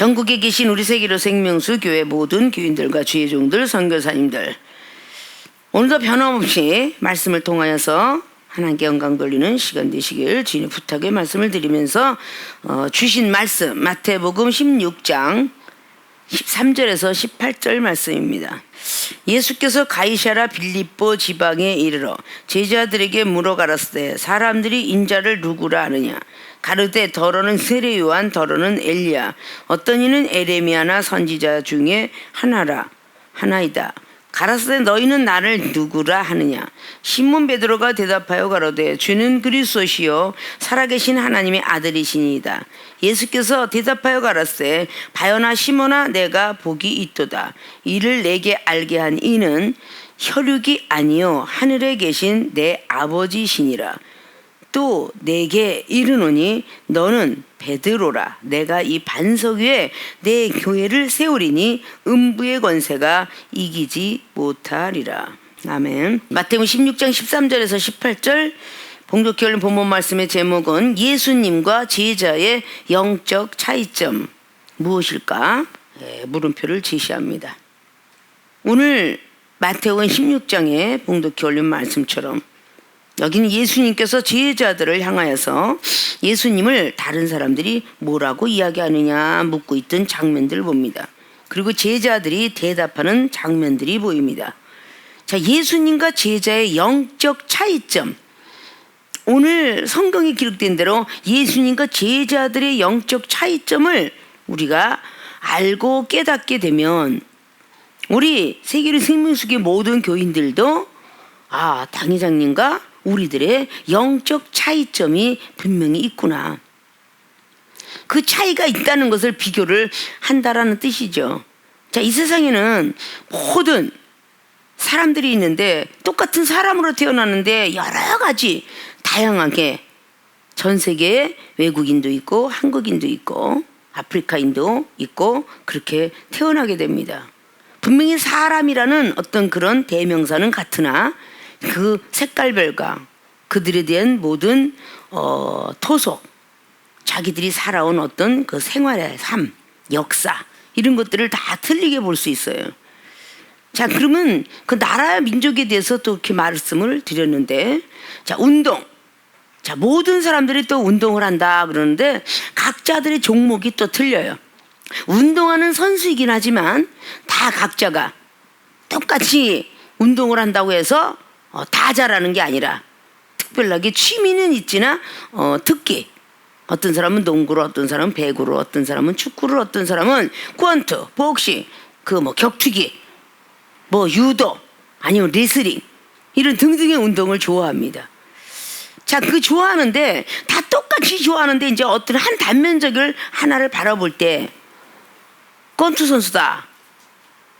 전국에 계신 우리 세계로 생명수 교회 모든 교인들과 주의 종들, 선교사님들, 오늘도 변함없이 말씀을 통하여서 하나님께 영광 돌리는 시간 되시길 주님의 부탁에 말씀을 드리면서 주신 말씀 마태복음 16장 13절에서 18절 말씀입니다. 예수께서 가이사랴 빌립보 지방에 이르러 제자들에게 물어 가라사대 사람들이 인자를 누구라 하느냐. 가르되 더러는 세례 요한, 더러는 엘리야, 어떤 이는 에레미야나 선지자 중에 하나이다. 가라사대 너희는 나를 누구라 하느냐. 시몬 베드로가 대답하여 가로되 주는 그리스도시요 살아계신 하나님의 아들이시니이다. 예수께서 대답하여 가라사대 바요나 시몬아 내가 복이 있도다. 이를 내게 알게 한 이는 혈육이 아니요 하늘에 계신 내 아버지시니라. 또 내게 이르노니 너는 베드로라. 내가 이 반석 위에 내 교회를 세우리니 음부의 권세가 이기지 못하리라. 아멘. 마태복음 16장 13절에서 18절 봉독기 올린 본문 말씀의 제목은 예수님과 제자의 영적 차이점 무엇일까? 물음표를 제시합니다. 오늘 마태복음 16장에 봉독기 올린 말씀처럼 여기는 예수님께서 제자들을 향하여서 예수님을 다른 사람들이 뭐라고 이야기하느냐 묻고 있던 장면들을 봅니다. 그리고 제자들이 대답하는 장면들이 보입니다. 자, 예수님과 제자의 영적 차이점. 오늘 성경에 기록된 대로 예수님과 제자들의 영적 차이점을 우리가 알고 깨닫게 되면 우리 세계의 생명수의 모든 교인들도 당 회장님과 우리들의 영적 차이점이 분명히 있구나. 그 차이가 있다는 것을 비교를 한다라는 뜻이죠. 자, 이 세상에는 모든 사람들이 있는데 똑같은 사람으로 태어났는데 여러 가지 다양하게 전 세계에 외국인도 있고 한국인도 있고 아프리카인도 있고 그렇게 태어나게 됩니다. 분명히 사람이라는 어떤 그런 대명사는 같으나 그 색깔별과 그들에 대한 모든 토속, 자기들이 살아온 어떤 그 생활의 삶, 역사 이런 것들을 다 틀리게 볼 수 있어요. 자, 그러면 그 나라 민족에 대해서 또 이렇게 말씀을 드렸는데, 자, 운동. 자, 모든 사람들이 또 운동을 한다 그러는데 각자들의 종목이 또 틀려요. 운동하는 선수이긴 하지만 다 각자가 똑같이 운동을 한다고 해서 다 잘하는 게 아니라 특별하게 취미는 있지나 특기, 어떤 사람은 농구로, 어떤 사람은 배구로, 어떤 사람은 축구로, 어떤 사람은 권투, 복싱, 격투기, 유도, 아니면 레슬링 이런 등등의 운동을 좋아합니다. 자, 그 좋아하는데 다 똑같이 좋아하는데 이제 어떤 한 단면적을 하나를 바라볼 때 권투 선수다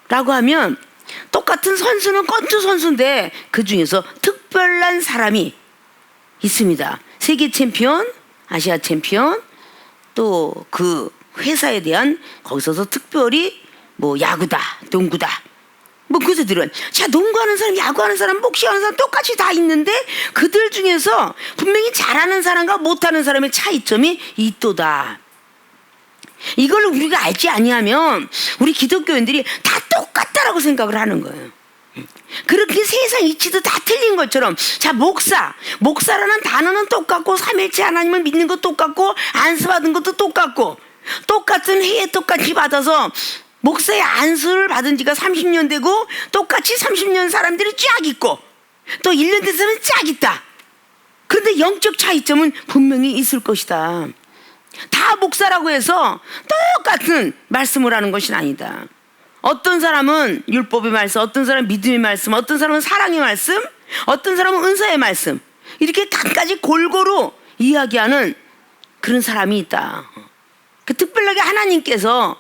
라고 하면 똑같은 선수는 권투 선수인데 그 중에서 특별한 사람이 있습니다. 세계 챔피언, 아시아 챔피언, 또 그 회사에 대한 거기서도 특별히 야구다, 농구다. 그래서 들어요. 자, 농구하는 사람, 야구하는 사람, 복싱하는 사람 똑같이 다 있는데 그들 중에서 분명히 잘하는 사람과 못하는 사람의 차이점이 있도다. 이걸 우리가 알지 아니하면 우리 기독교인들이 다 똑같다라고 생각을 하는 거예요. 그렇게 세상 이치도 다 틀린 것처럼, 자, 목사라는 단어는 똑같고 삼일체 하나님을 믿는 것도 똑같고 안수받은 것도 똑같고 똑같은 해에 똑같이 받아서 목사의 안수를 받은 지가 30년 되고 똑같이 30년 사람들이 쫙 있고 또 1년 된 사람은 쫙 있다. 그런데 영적 차이점은 분명히 있을 것이다. 다 목사라고 해서 똑같은 말씀을 하는 것이 아니다. 어떤 사람은 율법의 말씀, 어떤 사람은 믿음의 말씀, 어떤 사람은 사랑의 말씀, 어떤 사람은 은사의 말씀, 이렇게 각가지 골고루 이야기하는 그런 사람이 있다. 특별하게 하나님께서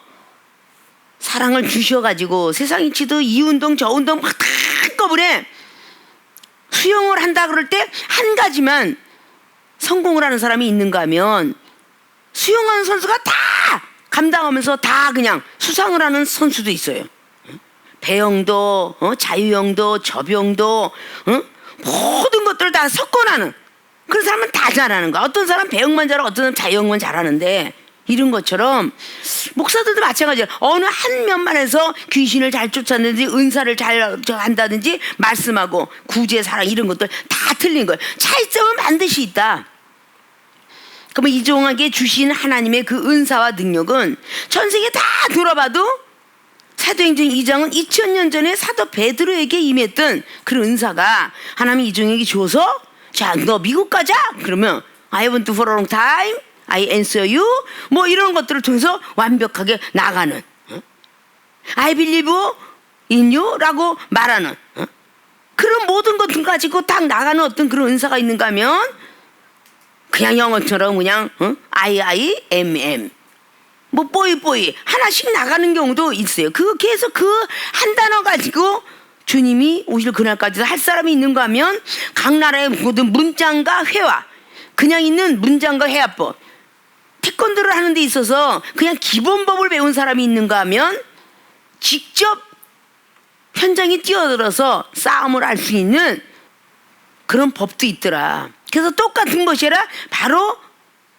사랑을 주셔가지고 세상 이치도 이 운동 저 운동 막 다 한꺼번에 수용을 한다 그럴 때 한 가지만 성공을 하는 사람이 있는가 하면 수영하는 선수가 다 감당하면서 다 그냥 수상을 하는 선수도 있어요. 배영도, 자유형도, 접영도, 모든 것들을 다 섞어나는 그런 사람은 다 잘하는 거야. 어떤 사람은 배영만 잘하고 어떤 사람은 자유형만 잘하는데 이런 것처럼 목사들도 마찬가지예요. 어느 한 면만해서 귀신을 잘 쫓았는지 은사를 잘 한다든지 말씀하고 구제 사랑 이런 것들 다 틀린 거예요. 차이점은 반드시 있다. 그러면 이종에게 주신 하나님의 그 은사와 능력은 전 세계 다 돌아봐도 사도행전 2장은 2000년 전에 사도 베드로에게 임했던 그 은사가 하나님이 이종에게 줘서 자, 너 미국 가자. 그러면 I want for a long time, I answer you 뭐 이런 것들을 통해서 완벽하게 나가는 I believe in you 라고 말하는 그런 모든 것들 가지고 딱 나가는 어떤 그런 은사가 있는가 하면 그냥 영어처럼 그냥 I, 뭐 뽀이 하나씩 나가는 경우도 있어요. 그 계속 그 한 단어 가지고 주님이 오실 그날까지도 할 사람이 있는가 하면 각 나라의 모든 문장과 회화 그냥 있는 문장과 회화법 태권도를 하는 데 있어서 그냥 기본법을 배운 사람이 있는가 하면 직접 현장에 뛰어들어서 싸움을 할 수 있는 그런 법도 있더라. 그래서 똑같은 것이라 바로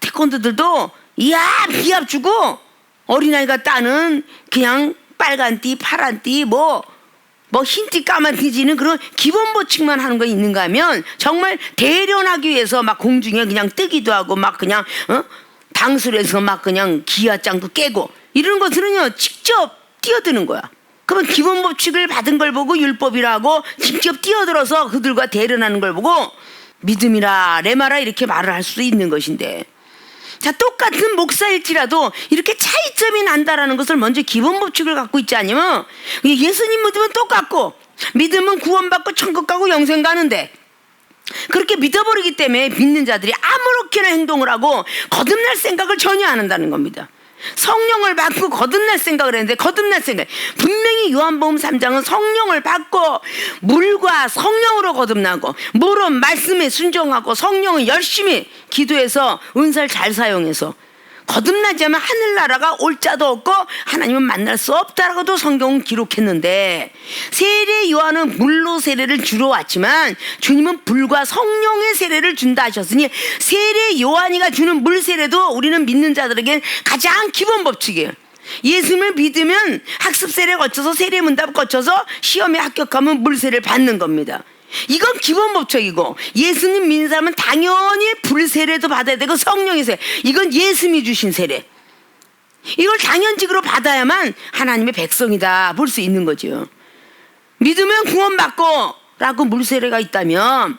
태권도들도 비합 주고 어린아이가 따는 그냥 빨간 띠 파란 띠 뭐 흰띠 까만 띠지는 그런 기본 법칙만 하는 거 있는가 하면 정말 대련하기 위해서 막 공중에 그냥 뜨기도 하고 막 그냥 당술에서 막 그냥 기아장도 깨고 이런 것들은요 직접 뛰어드는 거야. 그러면 기본 법칙을 받은 걸 보고 율법이라고 직접 뛰어들어서 그들과 대련하는 걸 보고 믿음이라 레마라 이렇게 말을 할 수 있는 것인데 자 똑같은 목사일지라도 이렇게 차이점이 난다라는 것을 먼저 기본 법칙을 갖고 있지 않으면 예수님 믿으면 똑같고 믿으면 구원받고 천국 가고 영생 가는데 그렇게 믿어버리기 때문에 믿는 자들이 아무렇게나 행동을 하고 거듭날 생각을 전혀 안 한다는 겁니다. 성령을 받고 거듭날 생각을 했는데 거듭날 생각 분명히 요한복음 3장은 성령을 받고 물과 성령으로 거듭나고 물은 말씀에 순종하고 성령은 열심히 기도해서 은사를 잘 사용해서 거듭나지 않으면 하늘나라가 올 자도 없고 하나님은 만날 수 없다라고도 성경은 기록했는데 세례 요한은 물로 세례를 주러 왔지만 주님은 불과 성령의 세례를 준다 하셨으니 세례 요한이가 주는 물 세례도 우리는 믿는 자들에겐 가장 기본 법칙이에요. 예수님을 믿으면 학습 세례 거쳐서 세례 문답 거쳐서 시험에 합격하면 물 세례를 받는 겁니다. 이건 기본 법칙이고 예수님 믿는 사람은 당연히 불세례도 받아야 되고 성령의 세례 이건 예수님이 주신 세례 이걸 당연직으로 받아야만 하나님의 백성이다 볼 수 있는 거죠. 믿으면 구원받고 라고 물세례가 있다면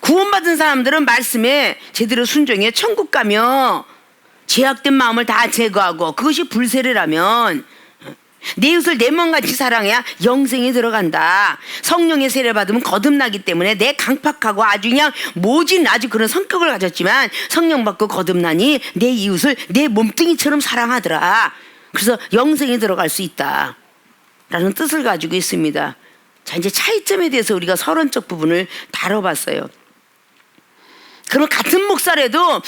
구원받은 사람들은 말씀에 제대로 순종해 천국 가며 죄악된 마음을 다 제거하고 그것이 불세례라면 내 이웃을 내 몸같이 사랑해야 영생에 들어간다. 성령의 세례 받으면 거듭나기 때문에 내 강팍하고 아주 그냥 모진 아주 그런 성격을 가졌지만 성령 받고 거듭나니 내 이웃을 내 몸뚱이처럼 사랑하더라. 그래서 영생에 들어갈 수 있다 라는 뜻을 가지고 있습니다. 자 이제 차이점에 대해서 우리가 서론적 부분을 다뤄봤어요. 그럼 같은 목사라도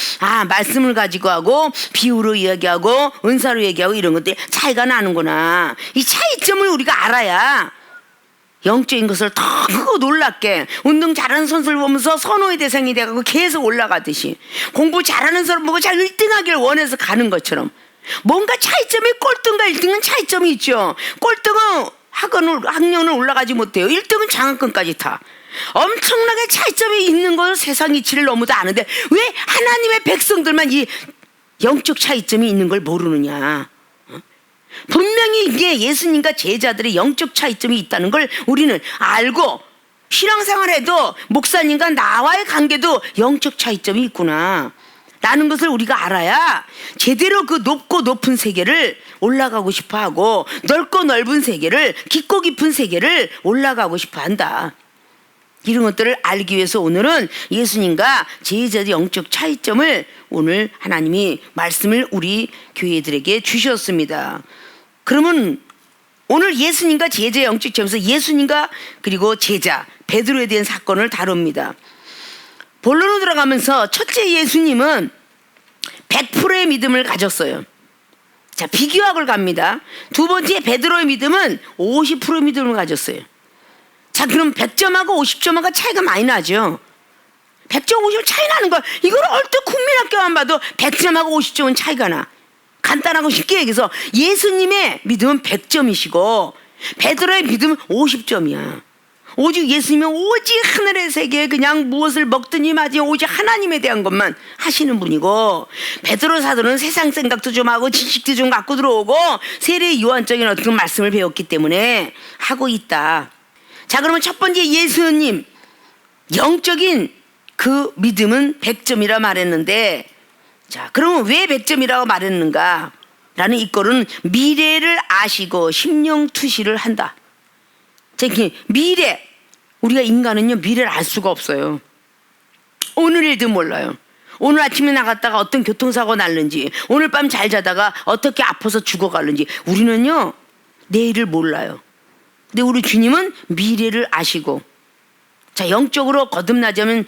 말씀을 가지고 하고 비유로 이야기하고 은사로 얘기하고 이런 것들 차이가 나는구나. 이 차이점을 우리가 알아야 영적인 것을 더 크고 놀랍게 운동 잘하는 선수를 보면서 선호의 대상이 돼가고 계속 올라가듯이 공부 잘하는 사람 보고 잘 1등하기를 원해서 가는 것처럼 뭔가 차이점이 꼴등과 1등은 차이점이 있죠. 꼴등은 학년을 올라가지 못해요. 1등은 장학금까지 타. 엄청나게 차이점이 있는 건 세상 이치를 너무도 아는데 왜 하나님의 백성들만 이 영적 차이점이 있는 걸 모르느냐. 분명히 이게 예수님과 제자들의 영적 차이점이 있다는 걸 우리는 알고 신앙생활에도 목사님과 나와의 관계도 영적 차이점이 있구나 라는 것을 우리가 알아야 제대로 그 높고 높은 세계를 올라가고 싶어하고 넓고 넓은 세계를 깊고 깊은 세계를 올라가고 싶어한다. 이런 것들을 알기 위해서 오늘은 예수님과 제자들의 영적 차이점을 오늘 하나님이 말씀을 우리 교회들에게 주셨습니다. 그러면 오늘 예수님과 제자의 영적 차이점에서 예수님과 그리고 제자 베드로에 대한 사건을 다룹니다. 본론으로 들어가면서 첫째 예수님은 100%의 믿음을 가졌어요. 자 비교학을 갑니다. 두 번째 베드로의 믿음은 50%의 믿음을 가졌어요. 자 그럼 100점하고 50점하고 차이가 많이 나죠. 100점 50점 차이 나는 거야. 이걸 얼뜻 국민학교만 봐도 100점하고 50점은 차이가 나. 간단하고 쉽게 얘기해서 예수님의 믿음은 100점이시고 베드로의 믿음은 50점이야. 오직 예수님은 오직 하늘의 세계에 그냥 무엇을 먹든지 마든지 오직 하나님에 대한 것만 하시는 분이고, 베드로 사도는 세상 생각도 좀 하고 지식도 좀 갖고 들어오고 세례 요한적인 어떤 말씀을 배웠기 때문에 하고 있다. 자, 그러면 첫 번째 예수님 영적인 그 믿음은 100점이라 말했는데, 자, 그러면 왜 100점이라고 말했는가? 라는 이꼴은 미래를 아시고 심령투시를 한다. 미래, 우리가 인간은요 미래를 알 수가 없어요. 오늘 일도 몰라요. 오늘 아침에 나갔다가 어떤 교통사고 났는지, 오늘 밤 잘 자다가 어떻게 아파서 죽어갈는지 우리는요 내일을 몰라요. 근데 우리 주님은 미래를 아시고, 자, 영적으로 거듭나자면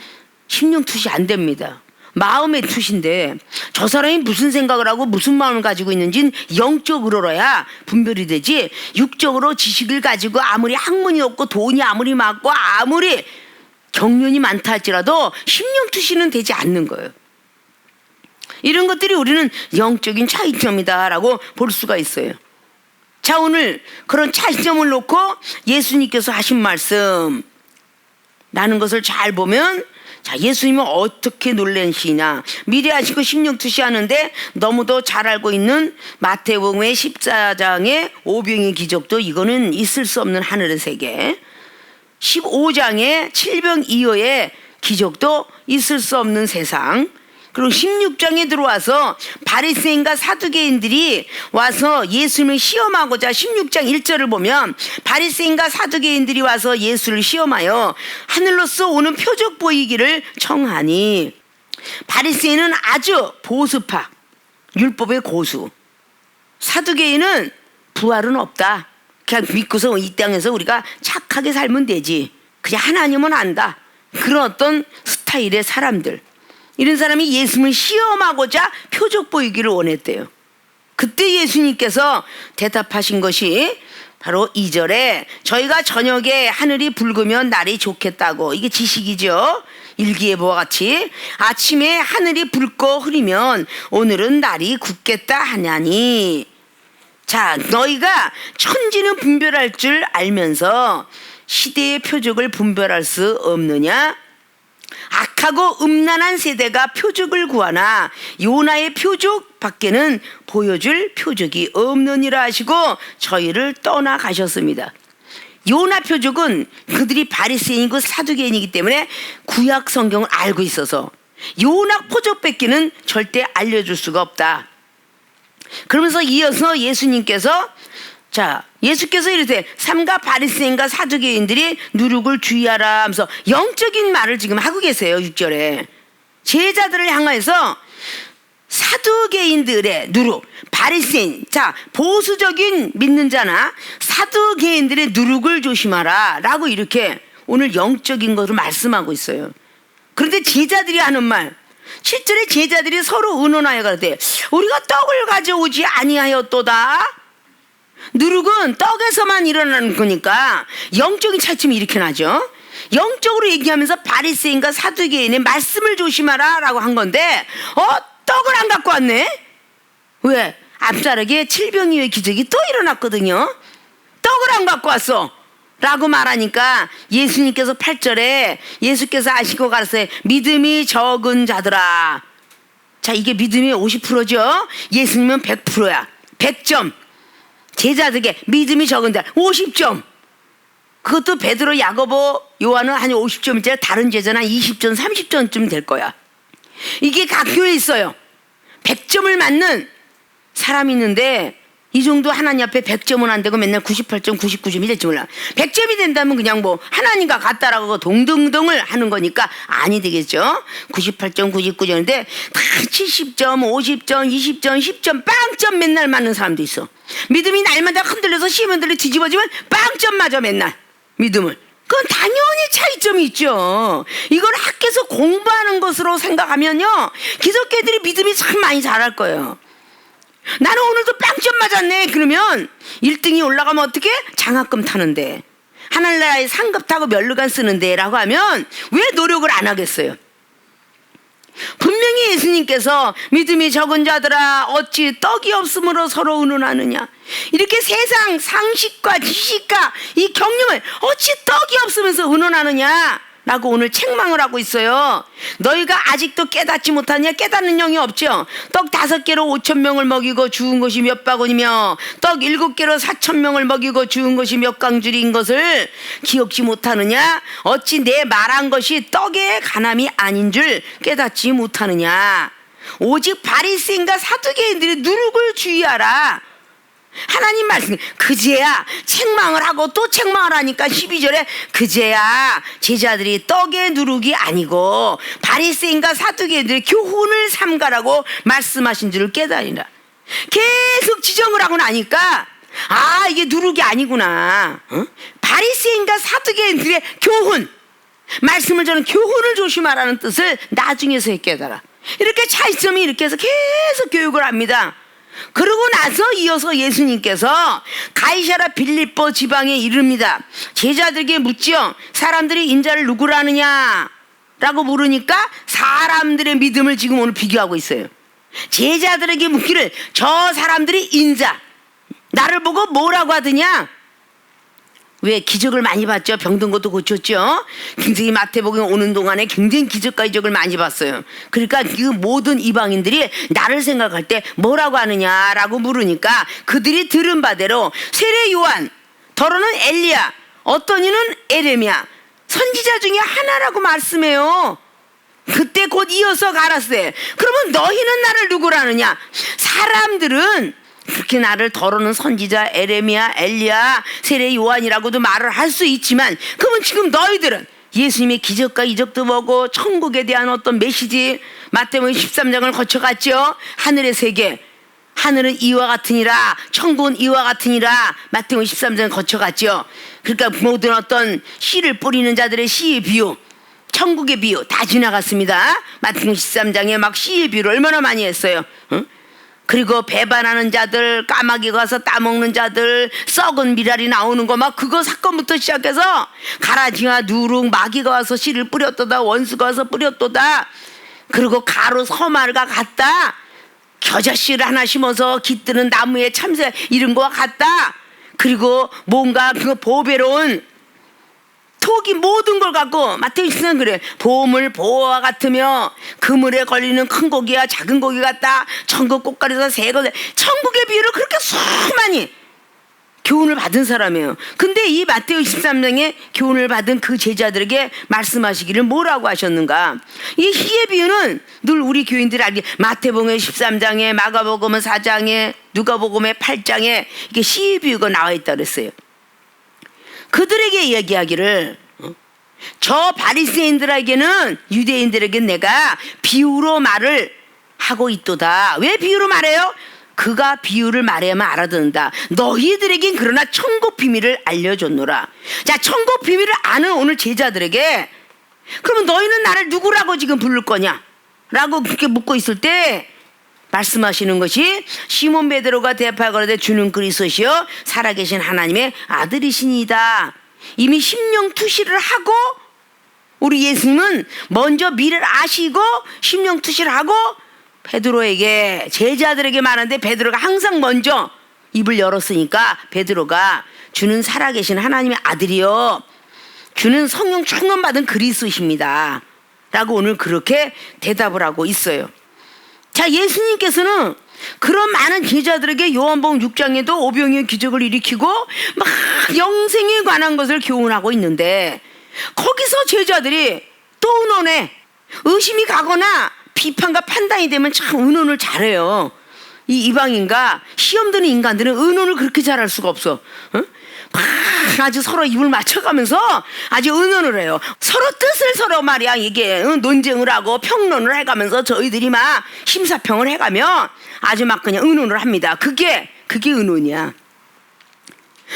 심령투시 안 됩니다. 마음의 투시인데 저 사람이 무슨 생각을 하고 무슨 마음을 가지고 있는지는 영적으로야 분별이 되지, 육적으로 지식을 가지고 아무리 학문이 없고 돈이 아무리 많고 아무리 경륜이 많다 할지라도 심령투시는 되지 않는 거예요. 이런 것들이 우리는 영적인 차이점이다라고 볼 수가 있어요. 자, 오늘 그런 차이점을 놓고 예수님께서 하신 말씀 라는 것을 잘 보면, 자, 예수님은 어떻게 놀라시냐, 미래 아시고 심령투시 하는데 너무도 잘 알고 있는 마태복음의 14장의 오병의 기적도 이거는 있을 수 없는 하늘의 세계, 15장의 7병2호의 기적도 있을 수 없는 세상, 그리고 16장에 들어와서 바리새인과 사두개인들이 와서 예수님을 시험하고자 16장 1절을 보면 바리새인과 사두개인들이 와서 예수를 시험하여 하늘로서 오는 표적 보이기를 청하니, 바리새인은 아주 보수파, 율법의 고수, 사두개인은 부활은 없다, 그냥 믿고서 이 땅에서 우리가 착하게 살면 되지, 그냥 하나님은 안다, 그런 어떤 스타일의 사람들, 이런 사람이 예수님을 시험하고자 표적 보이기를 원했대요. 그때 예수님께서 대답하신 것이 바로 2절에 저희가 저녁에 하늘이 붉으면 날이 좋겠다고, 이게 지식이죠. 일기예보와 같이 아침에 하늘이 붉고 흐리면 오늘은 날이 굳겠다 하냐니, 자, 너희가 천지는 분별할 줄 알면서 시대의 표적을 분별할 수 없느냐? 악하고 음란한 세대가 표적을 구하나 요나의 표적 밖에는 보여줄 표적이 없느니라 하시고 저희를 떠나가셨습니다. 요나 표적은 그들이 바리새인이고 사두개인이기 때문에 구약 성경을 알고 있어서 요나 표적 밖에는 절대 알려줄 수가 없다. 그러면서 이어서 예수님께서, 자, 예수께서 이르되 삼가 바리새인과 사두개인들이 누룩을 주의하라 하면서 영적인 말을 지금 하고 계세요. 6절에 제자들을 향해서 사두개인들의 누룩, 바리새인, 자, 보수적인 믿는 자나 사두개인들의 누룩을 조심하라 라고 이렇게 오늘 영적인 것을 말씀하고 있어요. 그런데 제자들이 하는 말 7절에 제자들이 서로 의논하여 가되 우리가 떡을 가져오지 아니하였도다. 누룩은 떡에서만 일어나는 거니까 영적인 차이점이 이렇게 나죠. 영적으로 얘기하면서 바리새인과 사두개인의 말씀을 조심하라 라고 한 건데 떡을 안 갖고 왔네. 왜? 앞자락에 7병이의 기적이 또 일어났거든요. 떡을 안 갖고 왔어 라고 말하니까 예수님께서 8절에 예수께서 아시고 가라사대 믿음이 적은 자들아. 자, 이게 믿음이 50%죠. 예수님은 100%야. 100점. 제자들에게 믿음이 적은 자 50점. 그것도 베드로, 야고보, 요한은 한 50점이지 다른 제자는 20점, 30점쯤 될 거야. 이게 각 교회에 있어요. 100점을 맞는 사람이 있는데 이 정도 하나님 앞에 100점은 안 되고 맨날 98점, 99점이 될지 몰라. 100점이 된다면 그냥 뭐 하나님과 같다라고 동등동을 하는 거니까 아니 되겠죠. 98점, 99점인데 다 70점, 50점, 20점, 10점, 빵점 맨날 맞는 사람도 있어. 믿음이 날마다 흔들려서 시험들로 뒤집어지면 빵점 맞아 맨날 믿음을. 그건 당연히 차이점이 있죠. 이걸 학교에서 공부하는 것으로 생각하면요 기독교들이 믿음이 참 많이 자랄 거예요. 나는 오늘도 빵점 맞았네. 그러면 1등이 올라가면 어떻게? 장학금 타는데, 하늘나라에 상급 타고 면류관 쓰는데 라고 하면 왜 노력을 안 하겠어요? 분명히 예수님께서 믿음이 적은 자들아 어찌 떡이 없으므로 서로 의논하느냐, 이렇게 세상 상식과 지식과 이 경륜을 어찌 떡이 없으면서 의논하느냐 라고 오늘 책망을 하고 있어요. 너희가 아직도 깨닫지 못하냐? 깨닫는 영이 없죠. 떡 5개로 5,000명을 먹이고 죽은 것이 몇 바구니며 떡 7개로 4,000명을 먹이고 죽은 것이 몇 강줄인 것을 기억지 못하느냐? 어찌 내 말한 것이 떡의 간함이 아닌 줄 깨닫지 못하느냐? 오직 바리새인과 사두개인들이 누룩을 주의하라. 하나님 말씀, 그제야 책망을 하고 또 책망을 하니까 12절에 그제야 제자들이 떡의 누룩이 아니고 바리새인과 사두개인들의 교훈을 삼가라고 말씀하신 줄을 깨달으라. 계속 지적을 하고 나니까 아, 이게 누룩이 아니구나. 바리새인과 사두개인들의 교훈, 말씀을 저는 교훈을 조심하라는 뜻을 나중에서 깨달아. 이렇게 차이점이 이렇게 해서 계속 교육을 합니다. 그러고 나서 이어서 예수님께서 가이사랴 빌립보 지방에 이릅니다. 제자들에게 묻지요. 사람들이 인자를 누구라 하느냐 라고 물으니까 사람들의 믿음을 지금 오늘 비교하고 있어요. 제자들에게 묻기를 저 사람들이 인자, 나를 보고 뭐라고 하더냐? 왜 기적을 많이 봤죠? 병든 것도 고쳤죠? 굉장히 마태복음에 오는 동안에 굉장히 기적과 이적을 많이 봤어요. 그러니까 그 모든 이방인들이 나를 생각할 때 뭐라고 하느냐라고 물으니까 그들이 들은 바대로 세례 요한, 더러는 엘리야, 어떤 이는 에레미야, 선지자 중에 하나라고 말씀해요. 그때 곧 이어서 가라사대 그러면 너희는 나를 누구라느냐? 사람들은 그렇게 나를 더러는 선지자, 에레미야, 엘리야, 세례 요한이라고도 말을 할 수 있지만, 그러면 지금 너희들은 예수님의 기적과 이적도 보고 천국에 대한 어떤 메시지, 마태복음 13장을 거쳐갔죠. 하늘의 세계, 하늘은 이와 같으니라, 천국은 이와 같으니라, 마태복음 13장을 거쳐갔죠. 그러니까 모든 어떤 씨를 뿌리는 자들의 씨의 비유, 천국의 비유 다 지나갔습니다. 마태복음 13장에 막 씨의 비유를 얼마나 많이 했어요. 응? 그리고 배반하는 자들, 까마귀가 와서 따먹는 자들, 썩은 미랄이 나오는 거 막 그거 사건부터 시작해서 가라지와 누룩, 마귀가 와서 씨를 뿌렸도다, 원수가 와서 뿌렸도다, 그리고 가루 서말과 같다, 겨자씨를 하나 심어서 깃드는 나무에 참새 이런 거와 같다, 그리고 뭔가 그 보배로운 톡이 모든 걸 갖고 마태복음 13장 그래. 보물 보화와 같으며 그물에 걸리는 큰 고기와 작은 고기 같다. 천국 꽃가루에서 새거, 천국의 비유를 그렇게 수많이 교훈을 받은 사람이에요. 근데 이 마태복음 13장에 교훈을 받은 그 제자들에게 말씀하시기를 뭐라고 하셨는가? 이 희의 비유는 늘 우리 교인들이 알기, 마태복음 13장에, 마가복음 4장에, 누가복음 8장에 이게 희의 비유가 나와 있다 그랬어요. 그들에게 얘기하기를 저 바리새인들에게는, 유대인들에게 내가 비유로 말을 하고 있도다. 왜 비유로 말해요? 그가 비유를 말해야만 알아듣는다. 너희들에겐 그러나 천국 비밀을 알려줬노라. 자, 천국 비밀을 아는 오늘 제자들에게 그러면 너희는 나를 누구라고 지금 부를 거냐? 라고 그렇게 묻고 있을 때 말씀하시는 것이 시몬 베드로가 대답하거든 주는 그리스도시요 살아계신 하나님의 아들이시니이다. 이미 심령 투시를 하고, 우리 예수님은 먼저 미래를 아시고 심령 투시를 하고 베드로에게, 제자들에게 말하는데 베드로가 항상 먼저 입을 열었으니까 베드로가 주는 살아계신 하나님의 아들이요 주는 성령 충만 받은 그리스도십니다 라고 오늘 그렇게 대답을 하고 있어요. 자, 예수님께서는 그런 많은 제자들에게 요한복음 6장에도 오병이의 기적을 일으키고 막 영생에 관한 것을 교훈하고 있는데, 거기서 제자들이 또 의논해. 의심이 가거나 비판과 판단이 되면 참 의논을 잘해요. 이 이방인과 시험 드는 인간들은 의논을 그렇게 잘할 수가 없어. 막 아주 서로 입을 맞춰가면서 아주 의논을 해요. 서로 뜻을 서로 말이야 이게 논쟁을 하고 평론을 해가면서 저희들이 막 심사평을 해가면 아주 막 그냥 의논을 합니다. 그게 의논이야.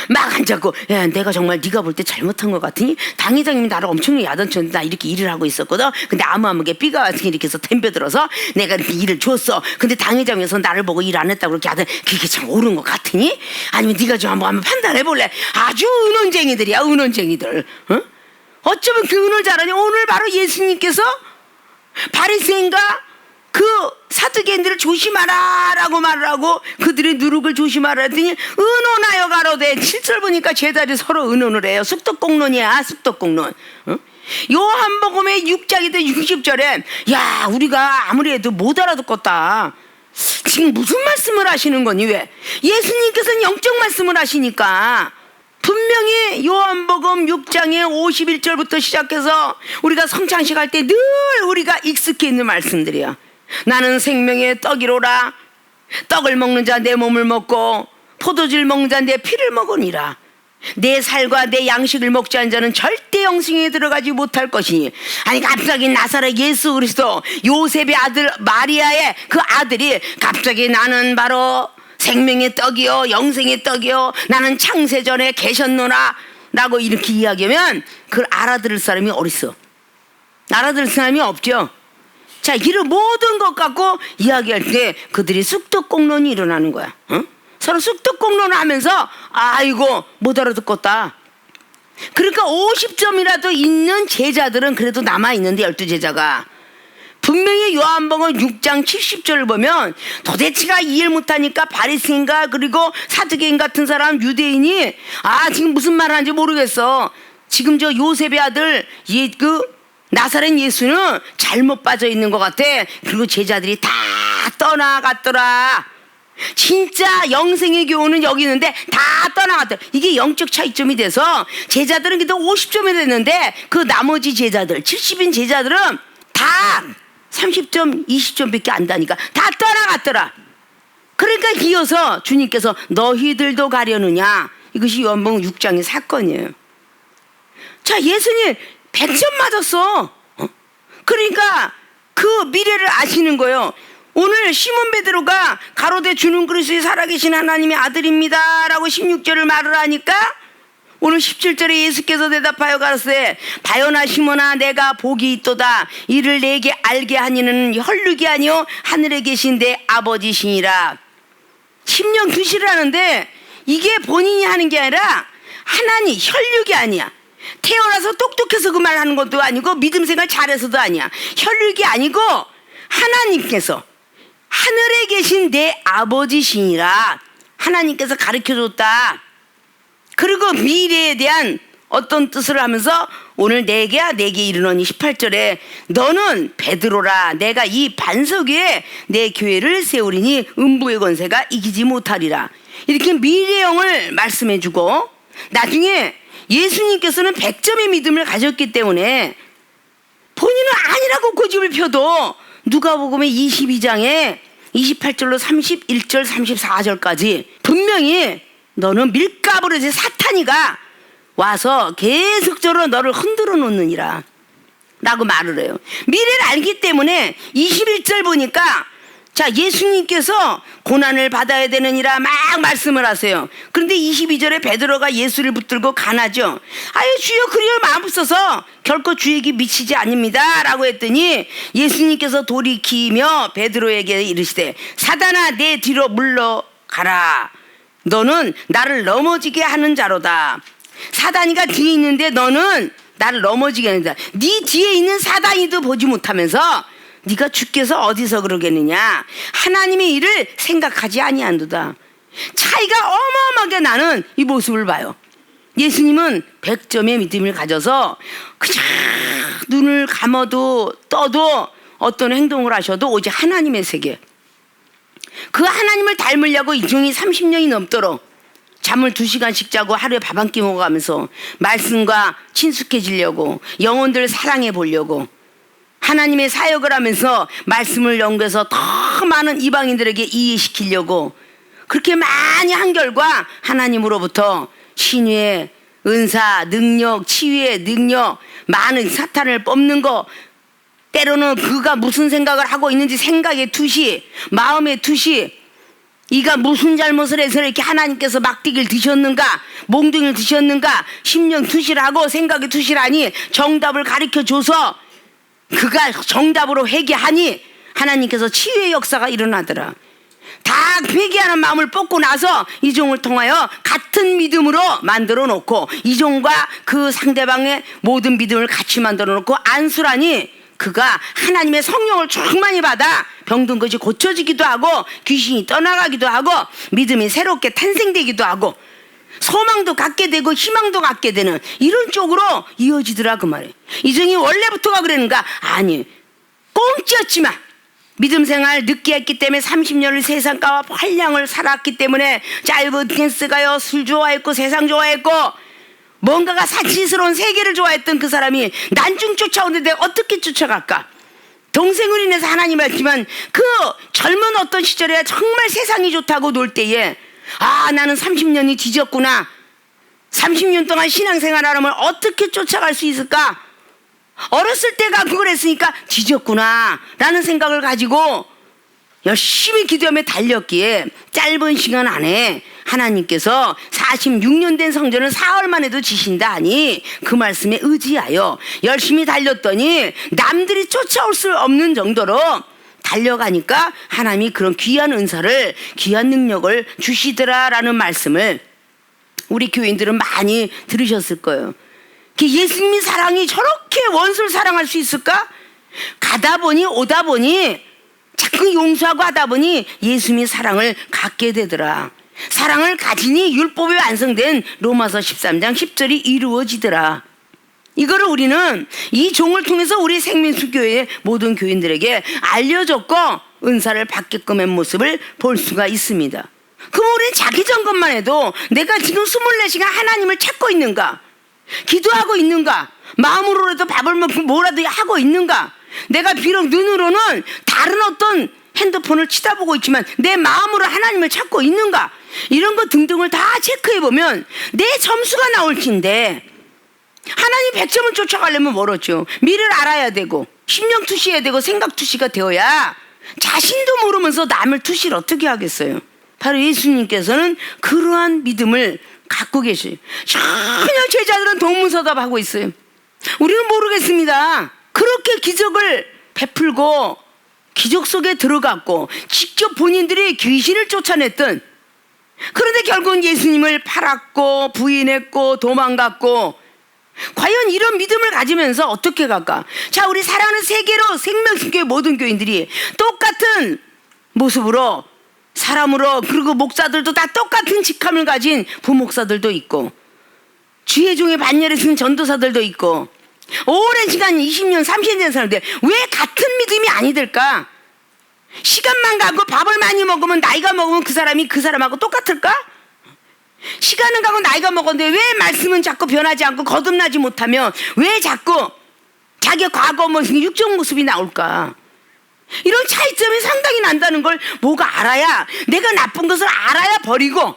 막 앉았고, 야, 내가 정말 네가 볼 때 잘못한 것 같으니 당회장님이 나를 엄청 야단쳤는데 나 이렇게 일을 하고 있었거든. 근데 아무게 삐가 와서 이렇게 해서 덤벼들어서 내가 이렇게 일을 줬어. 근데 당회장에서 나를 보고 일 안 했다고 그렇게 하더니 그게 참 옳은 것 같으니? 아니면 네가 좀 한번 판단해 볼래? 아주 의논쟁이들이야, 의논쟁이들. 어? 어쩌면 그 의논 잘하니 오늘 바로 예수님께서 바리새인과 그 사두개인들을 조심하라라고 말을 하고 그들의 누룩을 조심하라 했더니 의논하여 가로되 7절 보니까 제자들이 서로 의논을 해요. 쑥떡공론이야, 쑥떡공론. 요한복음의 6장에도 60절에 야 우리가 아무리 해도 못 알아듣겠다. 지금 무슨 말씀을 하시는 거니? 왜? 예수님께서는 영적 말씀을 하시니까 분명히 요한복음 6장의 51절부터 시작해서 우리가 성찬식 할 때 늘 우리가 익숙해 있는 말씀들이야. 나는 생명의 떡이로라. 떡을 먹는 자 내 몸을 먹고 포도주를 먹는 자 내 피를 먹으니라. 내 살과 내 양식을 먹지 않은 자는 절대 영생에 들어가지 못할 것이니. 아니 갑자기 나사렛 예수 그리스도 요셉의 아들 마리아의 그 아들이 갑자기 나는 바로 생명의 떡이요 영생의 떡이요 나는 창세전에 계셨노라 라고 이렇게 이야기하면 그걸 알아들을 사람이 어딨어? 알아들을 사람이 없죠. 자, 이런 모든 것 갖고 이야기할 때 그들이 쑥떡공론이 일어나는 거야. 응? 서로 쑥떡공론을 하면서 아이고 못 알아듣겠다. 그러니까 50점이라도 있는 제자들은 그래도 남아있는데 12제자가 분명히 요한복음 6장 70절을 보면 도대체가 이해를 못하니까 바리새인과 그리고 사두개인 같은 사람 유대인이 지금 무슨 말을 하는지 모르겠어. 지금 저 요셉의 아들 그 나사렛 예수는 잘못 빠져 있는 것 같아. 그리고 제자들이 다 떠나갔더라. 진짜 영생의 교훈은 여기 있는데 다 떠나갔더라. 이게 영적 차이점이 돼서 제자들은 그래도 50점이 됐는데 그 나머지 제자들 70인 제자들은 다 30점 20점밖에 안 다니까 다 떠나갔더라. 그러니까 이어서 주님께서 너희들도 가려느냐. 이것이 요한복음 6장의 사건이에요. 자, 예수님 100점 맞았어. 그러니까 그 미래를 아시는 거예요. 오늘 시몬 베드로가 가로되 주는 그리스도의 살아계신 하나님의 아들입니다 라고 16절을 말을 하니까 오늘 17절에 예수께서 대답하여 가로되 바요나 시몬아 내가 복이 있도다. 이를 내게 알게 하니는 혈육이 아니요 하늘에 계신 내 아버지시니라. 심령규시를 하는데 이게 본인이 하는 게 아니라 하나님 혈육이 아니야. 태어나서 똑똑해서 그 말 하는 것도 아니고 믿음 생활 잘해서도 아니야. 혈육이 아니고 하나님께서 하늘에 계신 내 아버지시니라. 하나님께서 가르쳐줬다. 그리고 미래에 대한 어떤 뜻을 하면서 오늘 내게 이르노니 18절에 너는 베드로라. 내가 이 반석 위에 내 교회를 세우리니 음부의 권세가 이기지 못하리라. 이렇게 미래형을 말씀해주고 나중에 예수님께서는 100점의 믿음을 가졌기 때문에 본인은 아니라고 고집을 펴도 누가복음의 22장에 28절로 31절 34절까지 분명히 너는 밀가부로 이제 사탄이가 와서 계속적으로 너를 흔들어 놓느니라 라고 말을 해요. 미래를 알기 때문에 21절 보니까 자 예수님께서 고난을 받아야 되느니라 막 말씀을 하세요. 그런데 22절에 베드로가 예수를 붙들고 가나죠. 아유 주여 그리어 마음없어서 결코 주에게 미치지 아닙니다 라고 했더니 예수님께서 돌이키며 베드로에게 이르시되 사단아 내 뒤로 물러가라. 너는 나를 넘어지게 하는 자로다. 사단이가 뒤에 있는데 너는 나를 넘어지게 하는 자. 네 뒤에 있는 사단이도 보지 못하면서 네가 주께서 어디서 그러겠느냐. 하나님의 일을 생각하지 아니한도다. 차이가 어마어마하게 나는 이 모습을 봐요. 예수님은 100점의 믿음을 가져서 그냥 눈을 감아도 떠도 어떤 행동을 하셔도 오직 하나님의 세계, 그 하나님을 닮으려고 이종이 30년이 넘도록 잠을 2시간씩 자고 하루에 밥 한 끼 먹어가면서 말씀과 친숙해지려고 영혼들을 사랑해 보려고 하나님의 사역을 하면서 말씀을 연구해서 더 많은 이방인들에게 이해시키려고 그렇게 많이 한 결과 하나님으로부터 신유의 은사, 능력, 치유의 능력, 많은 사탄을 뽑는 거, 때로는 그가 무슨 생각을 하고 있는지 생각의 투시, 마음의 투시, 이가 무슨 잘못을 해서 이렇게 하나님께서 막대기를 드셨는가, 몽둥이를 드셨는가, 심령 투시를 하고 생각의 투시를 하니 정답을 가르쳐줘서 그가 정답으로 회개하니 하나님께서 치유의 역사가 일어나더라. 다 회개하는 마음을 뽑고 나서 이종을 통하여 같은 믿음으로 만들어 놓고 이종과 그 상대방의 모든 믿음을 같이 만들어 놓고 안수라니 그가 하나님의 성령을 충만히 받아 병든 것이 고쳐지기도 하고 귀신이 떠나가기도 하고 믿음이 새롭게 탄생되기도 하고 소망도 갖게 되고 희망도 갖게 되는 이런 쪽으로 이어지더라 그 말이에요. 이정이 원래부터가 그랬는가? 아니, 꽁찌였지만 믿음 생활 늦게 했기 때문에 30년을 세상과 환량을 살았기 때문에 짧은 댄스가요, 술 좋아했고 세상 좋아했고 뭔가가 사치스러운 세계를 좋아했던 그 사람이 난중 쫓아오는데 어떻게 쫓아갈까? 동생을 인해서 하나님 알지만 그 젊은 어떤 시절에 정말 세상이 좋다고 놀 때에 아, 나는 30년이 뒤졌구나. 30년 동안 신앙생활하려면 어떻게 쫓아갈 수 있을까? 어렸을 때가 그걸 했으니까 뒤졌구나 라는 생각을 가지고 열심히 기도하며 달렸기에 짧은 시간 안에 하나님께서 46년 된 성전을 사흘만 해도 지신다 하니 그 말씀에 의지하여 열심히 달렸더니 남들이 쫓아올 수 없는 정도로 달려가니까 하나님이 그런 귀한 은사를, 귀한 능력을 주시더라라는 말씀을 우리 교인들은 많이 들으셨을 거예요. 예수님의 사랑이 저렇게 원수를 사랑할 수 있을까? 가다 보니 오다 보니 자꾸 용서하고 하다 보니 예수님의 사랑을 갖게 되더라. 사랑을 가지니 율법이 완성된 로마서 13장 10절이 이루어지더라. 이거를 우리는 이 종을 통해서 우리 생명수교회의 모든 교인들에게 알려줬고 은사를 받게끔 한 모습을 볼 수가 있습니다. 그럼 우리는 자기 점검만 해도 내가 지금 24시간 하나님을 찾고 있는가? 기도하고 있는가? 마음으로라도 밥을 먹고 뭐라도 하고 있는가? 내가 비록 눈으로는 다른 어떤 핸드폰을 치다보고 있지만 내 마음으로 하나님을 찾고 있는가? 이런 것 등등을 다 체크해보면 내 점수가 나올진데 하나님 100점을 쫓아가려면 멀었죠. 미래를 알아야 되고 심령 투시해야 되고 생각 투시가 되어야 자신도 모르면서 남을 투시를 어떻게 하겠어요. 바로 예수님께서는 그러한 믿음을 갖고 계셔요. 전혀 제자들은 동문서답하고 있어요. 우리는 모르겠습니다. 그렇게 기적을 베풀고 기적 속에 들어갔고 직접 본인들이 귀신을 쫓아냈던, 그런데 결국은 예수님을 팔았고 부인했고 도망갔고, 과연 이런 믿음을 가지면서 어떻게 갈까? 자, 우리 사랑하는 세계로 생명수교회 모든 교인들이 똑같은 모습으로 사람으로, 그리고 목사들도 다 똑같은 직함을 가진 부목사들도 있고 주의 종의 반열에 쓴 전도사들도 있고 오랜 시간 20년 30년 된 사람인데 왜 같은 믿음이 아니 될까? 시간만 가고 밥을 많이 먹으면 나이가 먹으면 그 사람이 그 사람하고 똑같을까? 시간은 가고 나이가 먹었는데 왜 말씀은 자꾸 변하지 않고 거듭나지 못하며 왜 자꾸 자기 과거 육적 모습이 나올까? 이런 차이점이 상당히 난다는 걸 뭐가 알아야, 내가 나쁜 것을 알아야 버리고